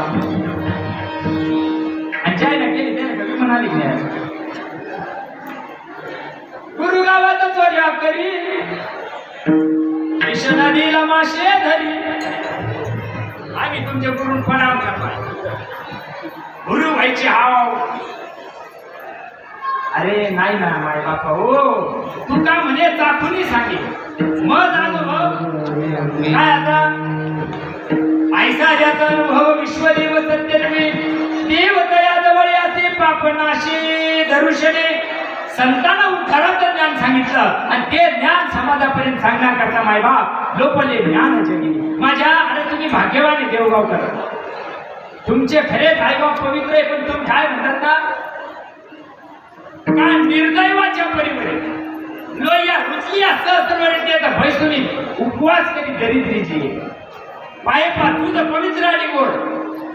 आणि ज्याला केली त्याने कधी म्हणाली नाही, गुरु गावातच वजा करी नदीला माशे धरी. आम्ही तुमचे गुरु प्रणाम करतो. गुरु व्हायची हाव. अरे नाही ना माय बापा हो, तू का म्हणे चाकूनी सांगे मग अनुभव काय आता? ऐसा ज्याचा अनुभव विश्वदेव सत्यनवे देव दया जवळ असे पापनाशी धरुषणे. संतांना उद्धाराचं ज्ञान सांगितलं आणि ते ज्ञान समाजापर्यंत सांगण्याकरता मायबाप लोपले ज्ञान जगी. माझ्या अरे तुम्ही भाग्यवान आहे देवगाव करत. तुमचे खरेच आईबाप पवित्र आहे, पण तुम्ही काय म्हणतात ना, का निर्दैवाच्या परिवारे लोया रुचली असं ते तर भैसुनी उपवास करी दरिद्रीची पाय पा तुझं पवित्र आणि गोड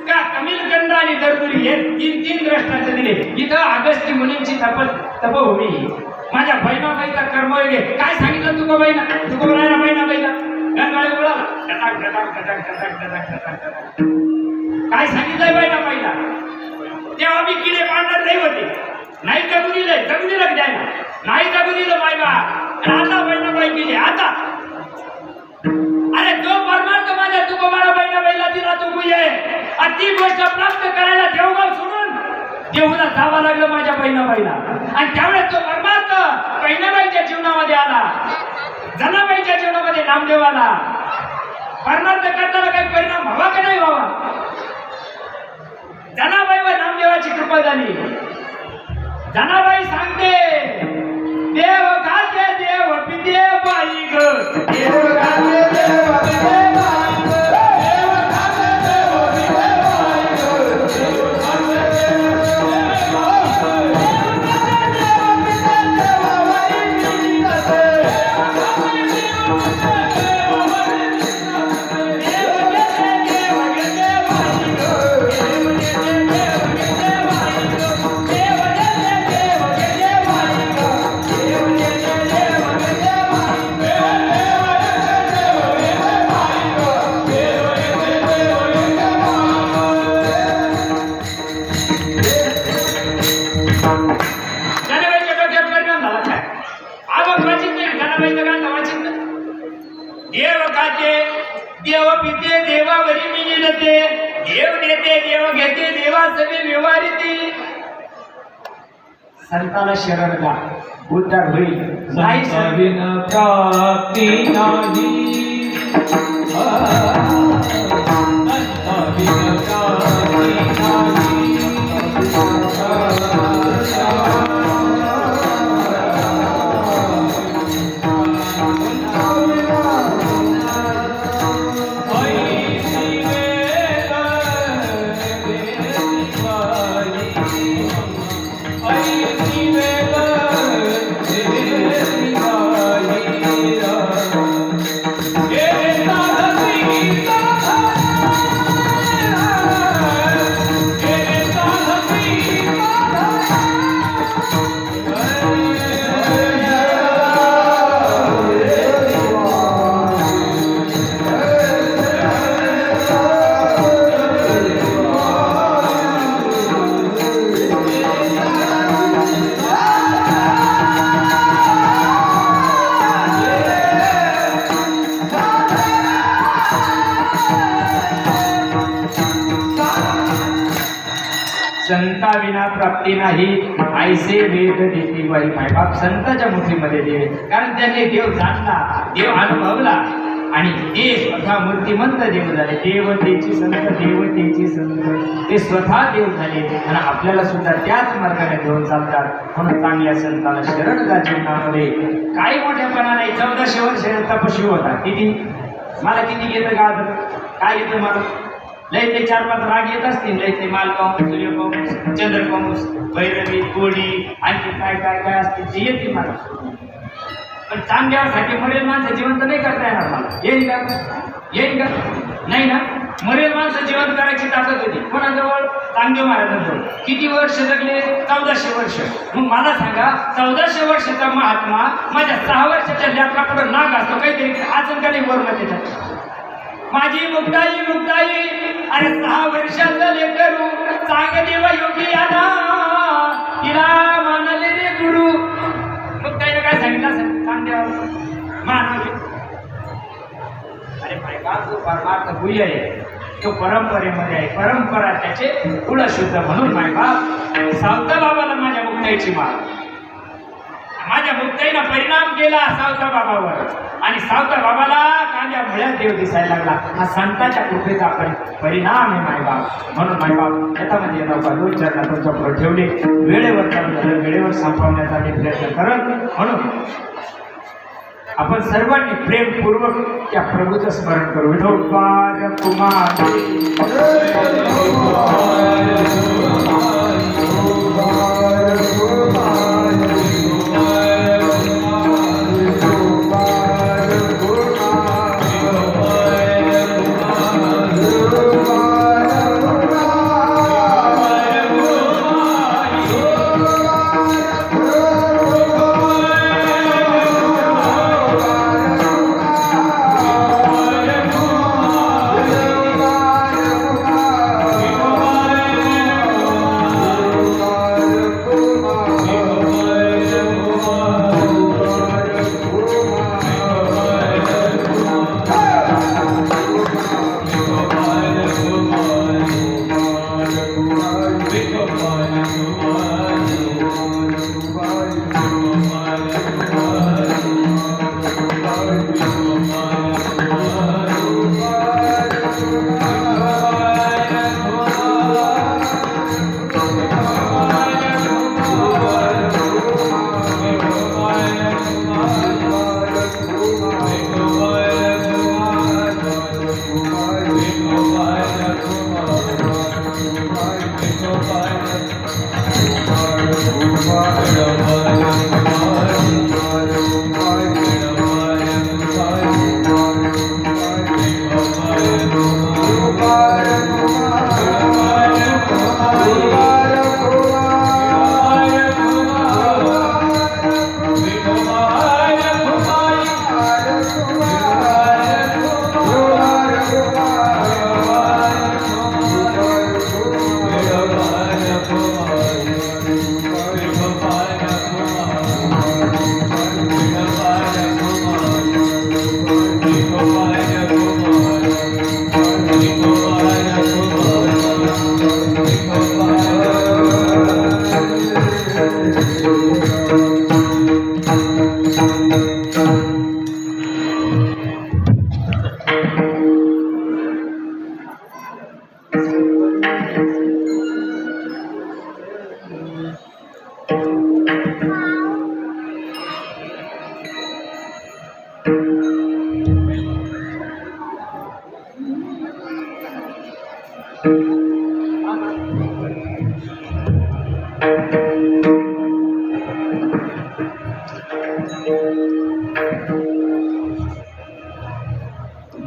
का कमिलकंद आणि दरदुरी हे 3 दृष्टांत दिले. इथं अगस्ती मुनींची तपभूमी. माझ्या बहिणाबाईचा कर्मयोग काय सांगितलं तुका बहिणा, तुका राहिला बहिणाबाईला गणगाळे बोलाला काय सांगितलंय बहिणाबाईला? तेव्हा मी किडे पांढर नाही होते, नाही जगू दिलंय, जगू दिलं द्यायला नाही जगू दिलं मायबा. आता बहिणाबाई गेली. आता अरे जो परमार्थ माझ्या तुकोबाला बहिणाबाईला दिला तो मुळे आणि ती गोष्ट प्राप्त करायला देवगाव सोडून देऊला जावं लागलं माझ्या बहिणाबाईला. आणि त्यावेळेस तो परमार्थ बहिणाबाईच्या जीवनामध्ये आला, जनाबाईच्या जीवनामध्ये नामदेव आला. परमार्थ करताना काही परिणाम व्हावा का नाही व्हावा? जनाबाईवर नामदेवाची कृपा झाली. जनाबाई सांगते देव घाते देव पिते बाई ग, देव घाते देव पिते बाई ग, देव घाते देव पिते बाई ग, देव घाते देव पिते बाई ग, देव घाते देव पिते देव बाई ग, देव घाते देव पिते देव बाई ग, देव घेते देव घेते बाई ग, देव घेते देव घेते बाई ग, देव घेते देव घेते बाई ग, देव घेते देव घेते बाई ग, देव जनाबाईच्या डोक्यात परिणाम झाला काय? आपण वाचित नाही जनाबाईचं गाणं वाचित नाही. देव खाते देव पिते देवावरी मिळते, देव देते देव घेते देवा सगळे व्यवहारिती. संताला शरण गा उद्धार होईल. नाही बिन प्राप्ती नाही, बिन प्राप्ती नाही. Yeah. संता विना प्राप्ती नाही, ऐसे वेद देती वाई मायबाप संतांच्या मुठीमध्ये देव, कारण त्यांनी देव जाणला, देव अनुभवला आणि ते स्वतः मूर्तिमंत देव झाले. देवतेची संत ते स्वतः देव झाले आणि आपल्याला सुद्धा त्याच मार्गाने घेऊन चालतात. म्हणून चांगल्या संतांना शरण जा जीवनामध्ये. काही मोठ्यापणा नाही. 1400 वर्ष तपस्वी होता. किती मला किती येतं का काय येतं मला? लय ते 4-5 राग येत असतील. लय ते मालपाऊस, सूर्यपाऊस, चंद्रपाऊस, भैरवी, कोडी, आणखी काय काय काय असतील ते येते मला. पण चांगल्यासाठी मरेल माणसं जिवंत नाही करता येणार मला. येईल का नाही ना. मरेल माणसं जिवंत करायची ताकद होती कोणाजवळ? चांगदेव महाराजांजवळ. किती वर्ष जगले? 1400 वर्ष. मग मला सांगा 1400 वर्षाचा महात्मा माझ्या 6 वर्षाच्या लेकराकडे नाग असतो काहीतरी आसन का नाही वर्ण त्याच्यात. माझी मुक्ताई अरे 6 वर्षाचं लेकरू चांगदेव योगी आला तिला मानले रे गुरु. मुक्ताईने काय सांगितलं असेल? चांगदेव मानवले. अरे बायका जो परमार्थ गुह्य आहे तो परंपरेमध्ये आहे. परंपरा त्याचे कुळ शुद्ध. म्हणून मायबाप सावता बाबाला माझ्या मुक्ताईची माळ. माझ्या मुक्ताईनं परिणाम केला सावता बाबावर आणि सावता बाबाला कांद्या मुळ्यात देव दिसायला लागला. हा संतांच्या कृपेचा परिणाम आहे मायबाप. म्हणून मायबाप शेतामध्ये नौका 2 चरणा तुमच्या पुढे ठेवले. वेळेवर चालू झालं, वेळेवर संपवण्याचा मी प्रयत्न करत. म्हणून आपण सर्वांनी प्रेमपूर्वक त्या प्रभूचं स्मरण करू. विठोबा कुमार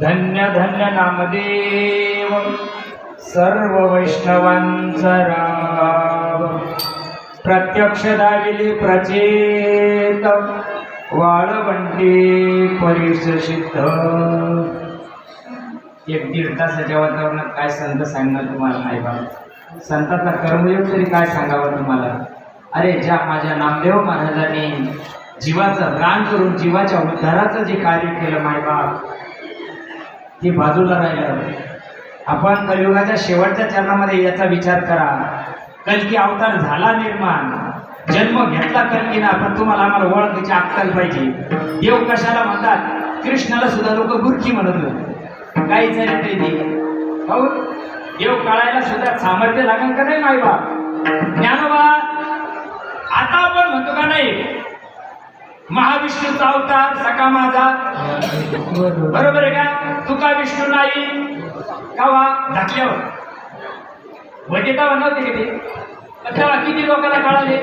धन्य धन्य नामदेव सर्व वैष्णवांचा राव, प्रत्यक्ष दाविले प्रचेत वाळवंटी परीस सिद्ध. 1-1.5 तासाच्या वातावरणात काय संत सांगणार तुम्हाला नाही बाबा. संतांचा कर्मयोग तरी काय सांगावं तुम्हाला. अरे ज्या माझ्या नामदेव महाराजांनी जीवाचं रान करून जीवाच्या उद्धाराचं जे कार्य केलं मायबाप ते बाजूला राहिलं. आपण कलियुगाच्या शेवटच्या चरणामध्ये याचा विचार करा. कल्की अवतार झाला निर्माण, जन्म घेतला कल्कीना, पण तुम्हाला आम्हाला ओळखायची अक्कल पाहिजे. देव कशाला म्हणतात? कृष्णाला सुद्धा लोक गुरकी म्हणत होते. काहीच नाही ते हो, देव कळायला सुद्धा सामर्थ्य लागेल का नाही मायबाप? ज्ञानोबा आता आपण म्हणतो का नाही, महाविष्णूचा अवतार सखा माझा, बरोबर आहे का? तुका विष्णू नाही कावा ढाकल्यावर वजेता बनवते की ते, पण तेव्हा किती लोकांना कळाले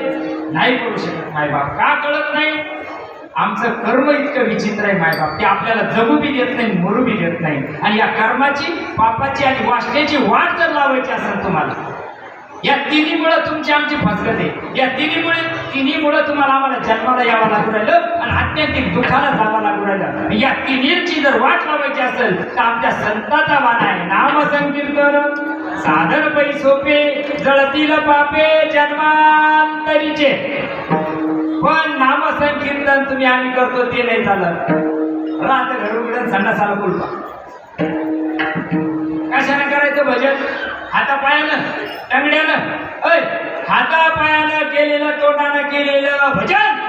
नाही? करू शकत मायबाप. का कळत नाही? आमचं कर्म इतकं विचित्र आहे मायबाप, ते आपल्याला जगू बी देत नाही, मरू बी देत नाही. आणि या कर्माची, पापाची आणि वासनेची वाट जर लावायची असेल तुम्हाला, या तिन्हीमुळे तुमची आमची फसगत आहे. या तिन्हीमुळे तुम्हाला आम्हाला जन्माला यावं लागू राहिलं आणि आत्यंतिक दुःखाला जावं लागू राहिलं. या तिन्हीची जर वाट लावायची असेल तर आमच्या संताचा वाण आहे नाम संकीर्तन, साधन पै सोपे, जळतील पापे जन्मांतरीचे. पण नाम संकीर्तन तुम्ही आम्ही करतो ते नाही चालत. रात घर उघडून संडासाला बोलपा. कशाने करायचं भजन? हातापायानं, टंगड्यानं, हातापायानं केलेलं, तोंडानं केलेलं भजन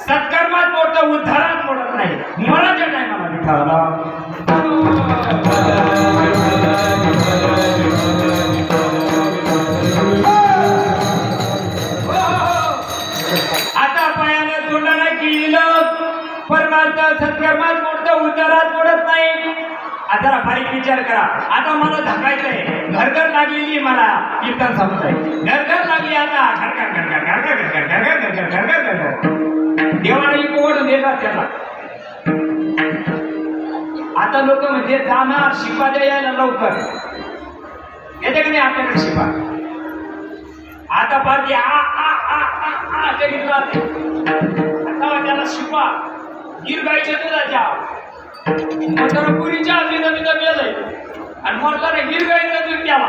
सत्कर्मात मोठं, उद्धारात मोडत नाही. मराच्या टायमाला विठाला हातापायानं, तोंडानं केलेलं परमार्थ सत्कर्मात मोडतं, उद्धारात मोडत नाही. आता बारीक विचार करा. आता मला धकायचंय, घरघर लागलेली मला कीर्तन समजाय, घरघर लागली आता देवाला ओढून देतात त्याला. आता लोक म्हणजे जाणार शिपा द्यायला लवकर येते की नाही आपल्याकडे शिपा? आता पार्टी आता त्याला शिपा गिरगाईच्या दुधाच्या पुरीच्या आणि मरला रे गिरगाईचा दूध द्यावा.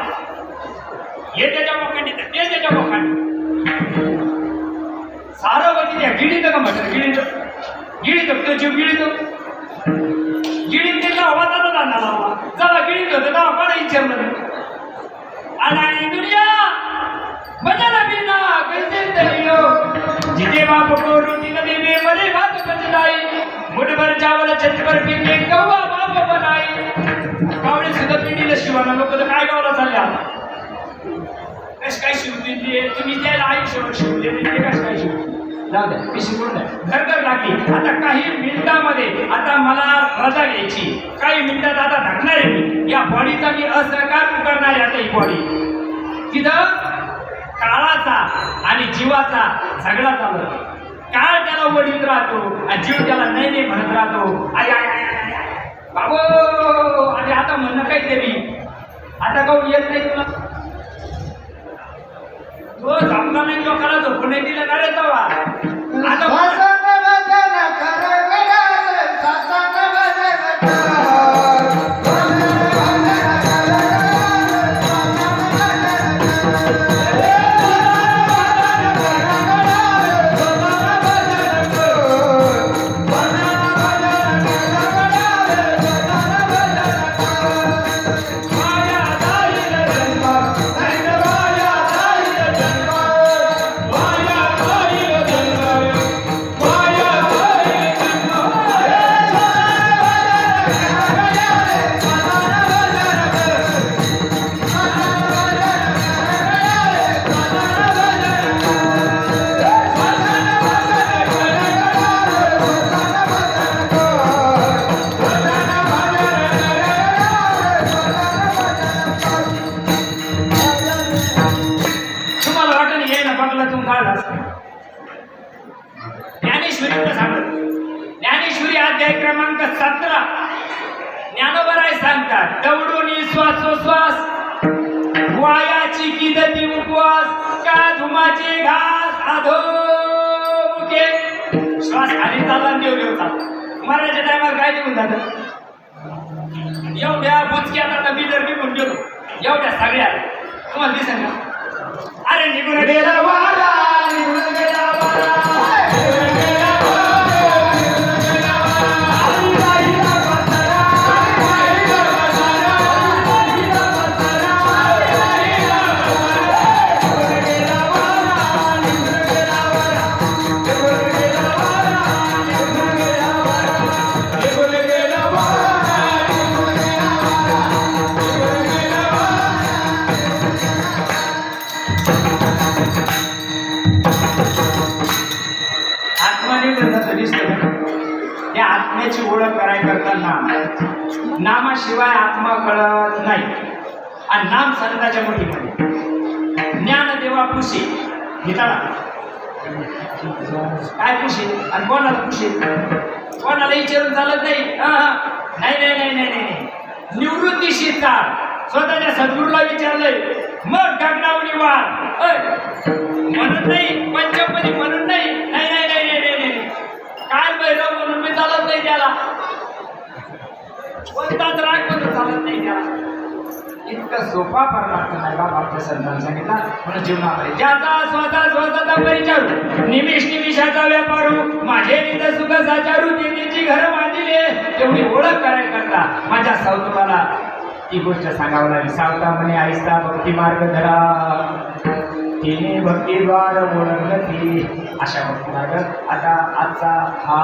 हे त्याच्या मोखांडी ते त्याच्या मोखांडी सारं बघित द्या. गिळीत का म्हटलं? गिळीत तो जीव गिळीतो. गिळीत त्याचा आवाज आता जाणार लावला जरा गिळीत होतं तेव्हा कोणा विचारलं आणि दुनिया बजाना बिना कैसे तरियो जिथे बाप को रोटी न देवे मरे बात बचलाई मुठभर चावल छतभर पिके कौवा बाप बनाई. कावळे सुद्धा पिंडीला शिवाना लोक तर काय गावाला चालले आता. कस काय शिवतील तुम्ही त्याला आयुष्यभर शिवले ते कस काय शिवतील? जाऊ द्या, मी शिकवून द्या. घरघर लागली. आता काही मिनिटामध्ये आता मला रजा घ्यायची, काही मिनिटात आता ढकणार आहे मी. या बॉडीचा मी असहकार करणार आहे. आता ही बॉडी तिथं काळाचा आणि जीवाचा झगडा चालू आहे. काळ त्याला वडीत राहतो आणि जीव त्याला नाही नाही म्हणत राहतो. आय आय आय बाबो, आणि आता म्हणणं काहीतरी आता काऊन येत नाही तुला? तो झोपला नाही, लोकांना झोपून नाही दिलं ना रे तेव्हा. आता ज्ञानेश्वरीचं सांगत. ज्ञानेश्वरी अध्याय क्रमांक 17 ज्ञानोबराय सांगतात, दौडून श्वासोश्वास वायाची किदती उपवास का धुमाचे घास अधोमुखे. श्वास खाली चालला देव देव चालला. मराठीच्या टायमाला काय निघून जातं? एवढ्या बुचक्यात आता मी जर निघून गेलो एवढ्या सगळ्या तुम्हाला दिसेल ना? अरे निघून गेला वारा, निघून गेला वारा. शब्दाचं दिसतं. या आत्म्याची ओळख करायला करताना नामाशिवाय आत्मा कळत नाही. आणि नाम संताच्या मुठीमध्ये ज्ञानदेवा पुशी हिताळा काय पुशी आणि कोणाला पुशी कोणाला विचारून चालत नाही. नाही नाही नाही नाही नाही निवृत्तीशी चाल. स्वतःच्या सद्गुरूला विचारलंय मग गगनावनी वाढ म्हणून नाही पंचमपदी म्हणून नाही नाही नाही नाही नाही नाही नाही काय भैरव म्हणून मी चालत नाही त्याला. कोणताच राग म्हणून चालत नाही त्याला. इतका सोपा परमार्थ नाही बाबा आपल्या संतांनी सांगितला. म्हणून जीवनामध्ये ज्याचा स्वतःचा परिचारू निमिष निमिषाचा व्यापारू माझे नित सुख साचारू त्यांची घर बांधिले. एवढी ओळख करायला करता माझ्या सावतुमाला ती गोष्ट सांगावं लागली. सावता म्हणे आईस्ता भक्ती मार्ग धरा तिने भक्तीद्वार ओळखलं ती. अशा भक्ती मार्ग आता आजचा हा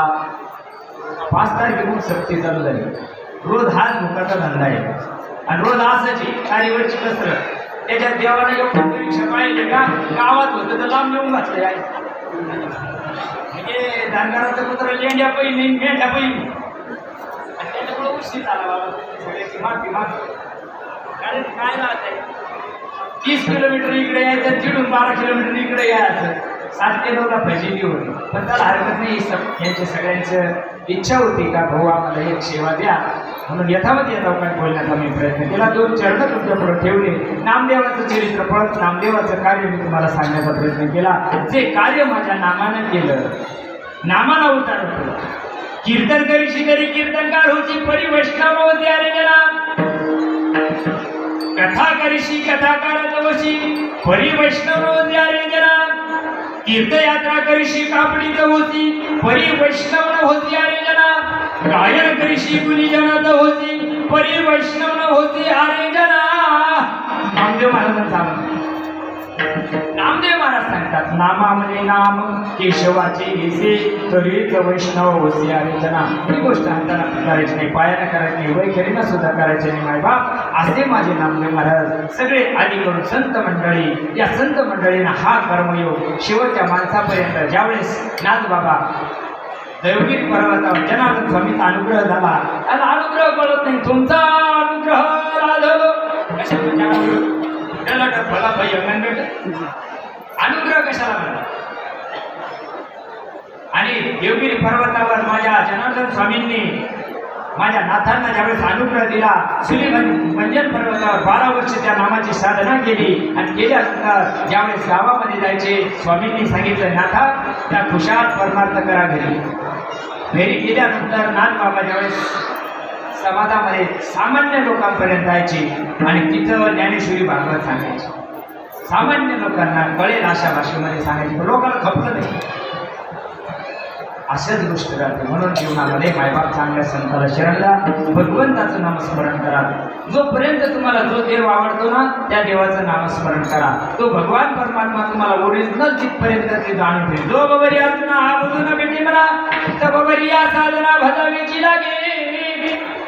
5 तारखेहून सक्ती चालू झाली. रोज हाच मुखाचा धंदा आहे आणि रोज असायची तारीवरची कसरत. त्याच्यात देवाला एवढं परीक्षा पाहिजे का गावात होतं तर लांब येऊन घातलं आहे. म्हणजे धनगराचं पुत्र लेंड्या पहिली मेंढ्या पहिली आणि त्याच्यामुळे उशीर आला बाबा सगळ्याची माफी मागतो. कारण काय राहत आहे 30 किलोमीटर इकडे यायचं चिडून 12 किलोमीटर इकडे यायचं. 7 ते 9ला फजिली होती. पण त्याला हरकत नाही. यांच्या सगळ्यांचं इच्छा होती का भाऊ आम्हाला एक सेवा द्या म्हणून यथावत यथावकाश बोलण्याचा मी प्रयत्न केला. 2 चरण तुमच्या पुढे ठेवले. नामदेवाचं चरित्र पळत नामदेवाचं कार्य मी तुम्हाला सांगण्याचा प्रयत्न केला. जे कार्य माझ्या नामानं केलं नामाला उतारलं. कीर्तन करीशी तरी कीर्तनकार होती परी वैष्णव होते अरे जना. कथा करीशी कथाकार वशी परी वैष्णव होते अरे जना. तीर्थयात्रा करीशी कापडीत होती परी वैष्णव होती अरे जना. गायन करीशी गुणीजनात होती परी वैष्णव होती अरे जना. नामदेव महाराजांचा नामदेव महाराज सांगतात नामामध्ये नाम केशवाचे येसे तरीच वैष्णव होते अरे जना. ही गोष्ट हाताना करायची नाही पायानं करायची नाही वैखरीनं सुद्धा करायची नाही मायबाप. असे माझे नामदेव महाराज सगळे आधी करून संत मंडळी या संत मंडळींना हा कर्मयोग शेवटच्या माणसापर्यंत ज्यावेळेस नाथ बाबा दैवगीत पर्वतावर जनार्दन स्वामीचा अनुग्रह झाला. आणि अनुग्रह कळत नाही तुमचा अनुग्रह राधव कशा फला अनुग्रह कशाला म्हणा. आणि देवगिरी पर्वतावर माझ्या जनार्दन स्वामींनी माझ्या नाथांना ज्यावेळेस अनुग्रह दिला सुलीभंजन पर्वतावर 12 वर्ष त्या नामाची साधना केली. आणि केल्यानंतर ज्यावेळेस गावामध्ये जायचे स्वामींनी सांगितलं नाथा त्या खुशाल परमार्थ करा घरी. घरी गेल्यानंतर नाथ बाबा ज्यावेळेस समाजामध्ये सामान्य लोकांपर्यंत जायचे आणि तिथं ज्ञानेश्वरी भागवत सांगायची. सामान्य लोकांना कळेल अशा भाषेमध्ये सांगायची लोकांना खपलं नाही. अशाच गोष्ट राहते. म्हणून जीवनामध्ये मायबाप चांगल्या संताला शरणला भगवंताचं नामस्मरण करा. जोपर्यंत तुम्हाला जो देव आवडतो ना त्या देवाचं नामस्मरण करा. तो भगवान परमात्मा तुम्हाला ओरिजिनल तिथपर्यंत ते जाणून ठेवेल. जो बबरी अर्जुना हा बुधून भेटी म्हणा तर बबरी या साधना भजावीची लागे.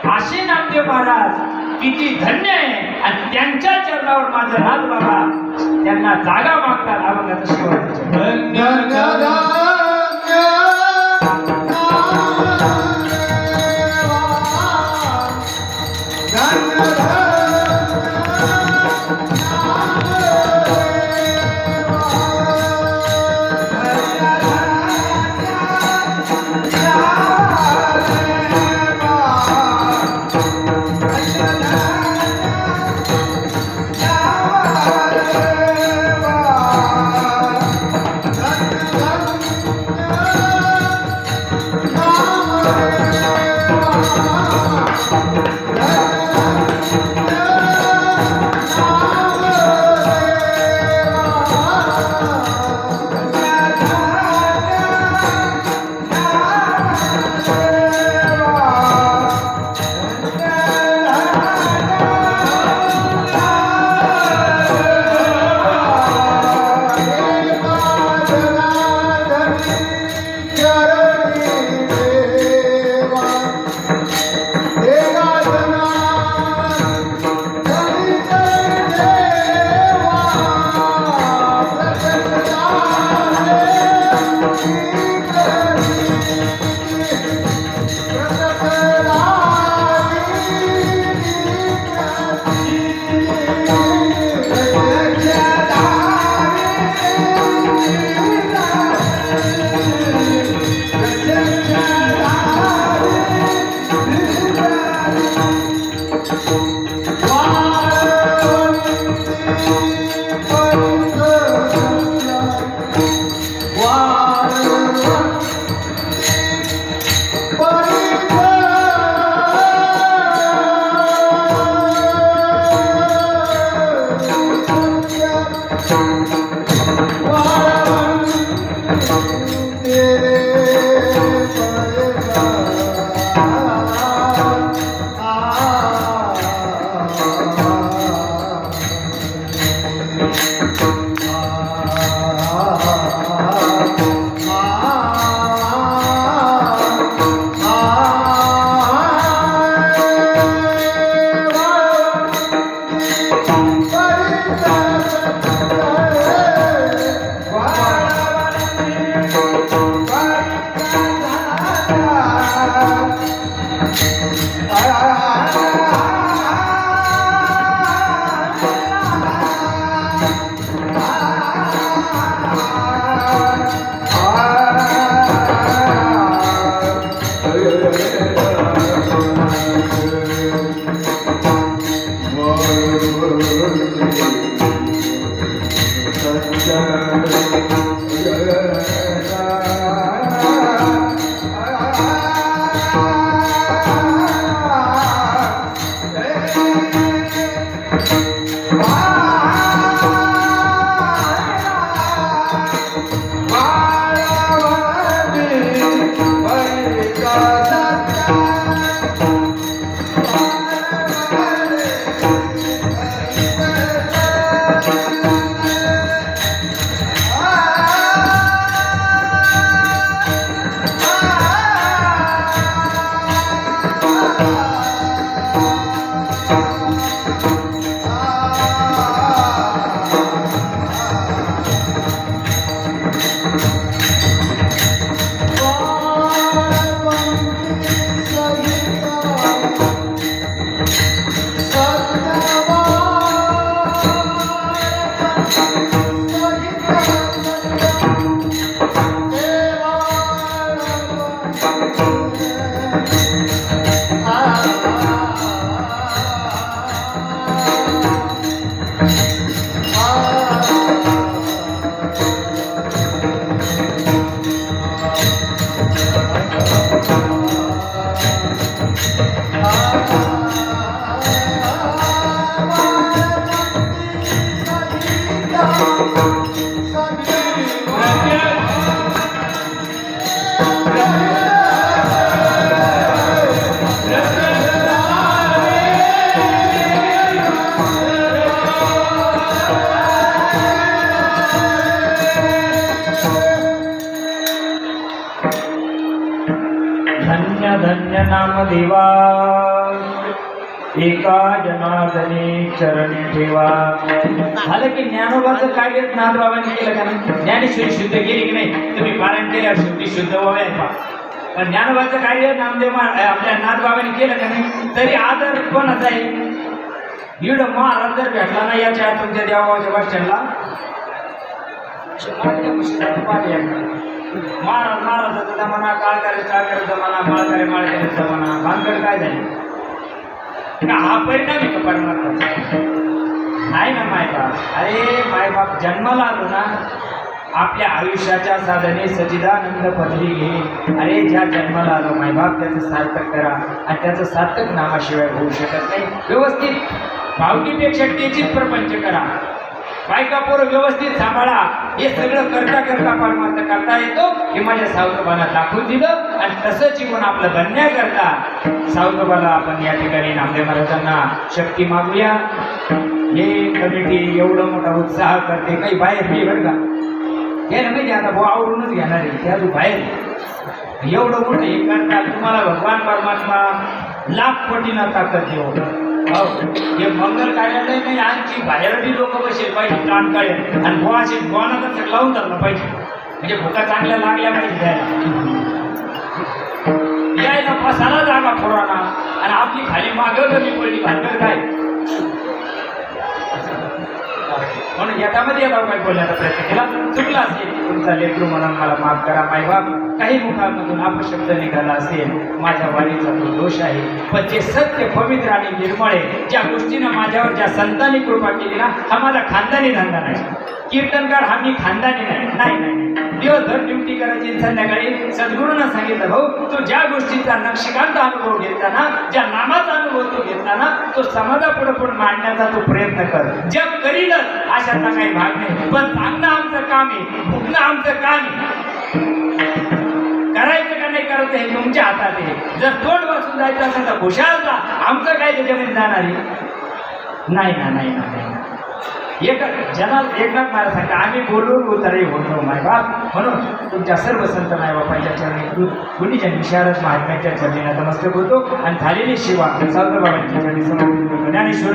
असे नामदेव महाराज किती धन्य आहे. आणि त्यांच्या चरणावर माझं नाथ बाबा त्यांना जागा मागतात. अभंगाचं शेवट धन्य धन्य नाम देवा एका जनार्दने चरणी ठेवा. झालं की ज्ञानोबाचं कार्य नाथबाबांनी केलं का नाही? ज्ञानेश्वरी शुद्ध केली की नाही? तुम्ही पारायण केल्यावर शेवटी शुद्ध व्हावे पा. पण ज्ञानोबाचं कार्य आपल्या नाथबाबांनी केलं का नाही? तरी आदर कोणाचा आहे? इड महाराज जर भेटला ना याच्या तुमच्या देवाच्या बस स्टँडला महाराज महाराजाचा जमाना, काळकऱ्याचा जमाना, माळकऱ्याचा जमाना, भानगड काय झाली का? हा परिणाम आहे का परमार्थाचा? नाही ना मायबाप. अरे मायबाप जन्माला आलो ना, आपल्या आयुष्याच्या साधने सच्चिदानंद पदवी घे. अरे ज्या जन्माला आलो मायबाप त्याचं सार्थक करा, आणि त्याचं सार्थक नामाशिवाय होऊ शकत नाही. व्यवस्थित भावकीपेक्षा टेचित प्रपंच करा, बायका पोरं व्यवस्थित सांभाळा. हे सगळं करता करता परमार्थ करता येतो हे माझ्या सावतोबाला दाखवून दिलं. आणि तसं जीवन आपलं बनण्याकरता सावतोबाला आपण या ठिकाणी नामदेव महाराजांना शक्ती मागूया. हे कमिटी एवढं मोठा उत्साह करते, काही बाहेर नाही बरं का? हे ना माहिती आता भाऊ आवरूनच घेणार आहे त्या तू बाहेर एवढं मोठं हे करतात. तुम्हाला भगवान परमात्मा लाख कोटीनं ताकद देऊ. हो हे मंगल कार्यालय नाही, आणखी बाहेरही लोक बसेल पाहिजे कान काळे, आणि बोवाचे बोवाना तर लावून धरलं पाहिजे, म्हणजे भुका चांगल्या लागल्या पाहिजे यायला बसायला जागा पुराणा, आणि आपली खाली मागं कमी पडली भानगड काय. म्हणून याच्यामध्ये येतात काय बोलण्याचा प्रयत्न केला. चुकला असेल तुमचा लेकरू म्हणून मला माफ करा मायबाप. काही मुखामधून अपशब्द निघाला असेल, माझ्या वाणीचा तो दोष आहे. पण जे सत्य पवित्र आणि निर्मळ आहे, ज्या गोष्टीनं माझ्यावर ज्या संतांनी कृपा केली ना, हा माझा खानदानी धंदा नाही. कीर्तनकार हा मी खानदानी नाही. दिवसभर ड्युटी करायची, संध्याकाळी सद्गुरूंना सांगितलं भाऊ तू ज्या गोष्टीचा नक्षकांत अनुभव घेतला ना, ज्या नामाचा अनुभव तो घेतला ना, तो समाजापुढे पण मांडण्याचा तो प्रयत्न कर. जग करीलच अशाचा काही भाग नाही, पण सांगणं आमचं काम आहे, भुकणं आमचं काम आहे. करायचं का नाही करायचं हे तुमच्या हातात आहे. जर तोंड वाचून जायचं असेल तर खुशाल जा, आमचं काय त्याच्यामध्ये जाणार आहे? नाही ना. एकनाथ महाराज सांगता आम्ही बोलून उतरही होतो मायबाप. म्हणून तुमच्या सर्व संत मायबापांच्या चरणी कुणीच्या निशारद महात्म्याच्या चरणी नतमस्तक होतो, आणि झालेली शिवा सावतबाबांच्या चरणी समर्पित होतो. ज्ञानेश्वर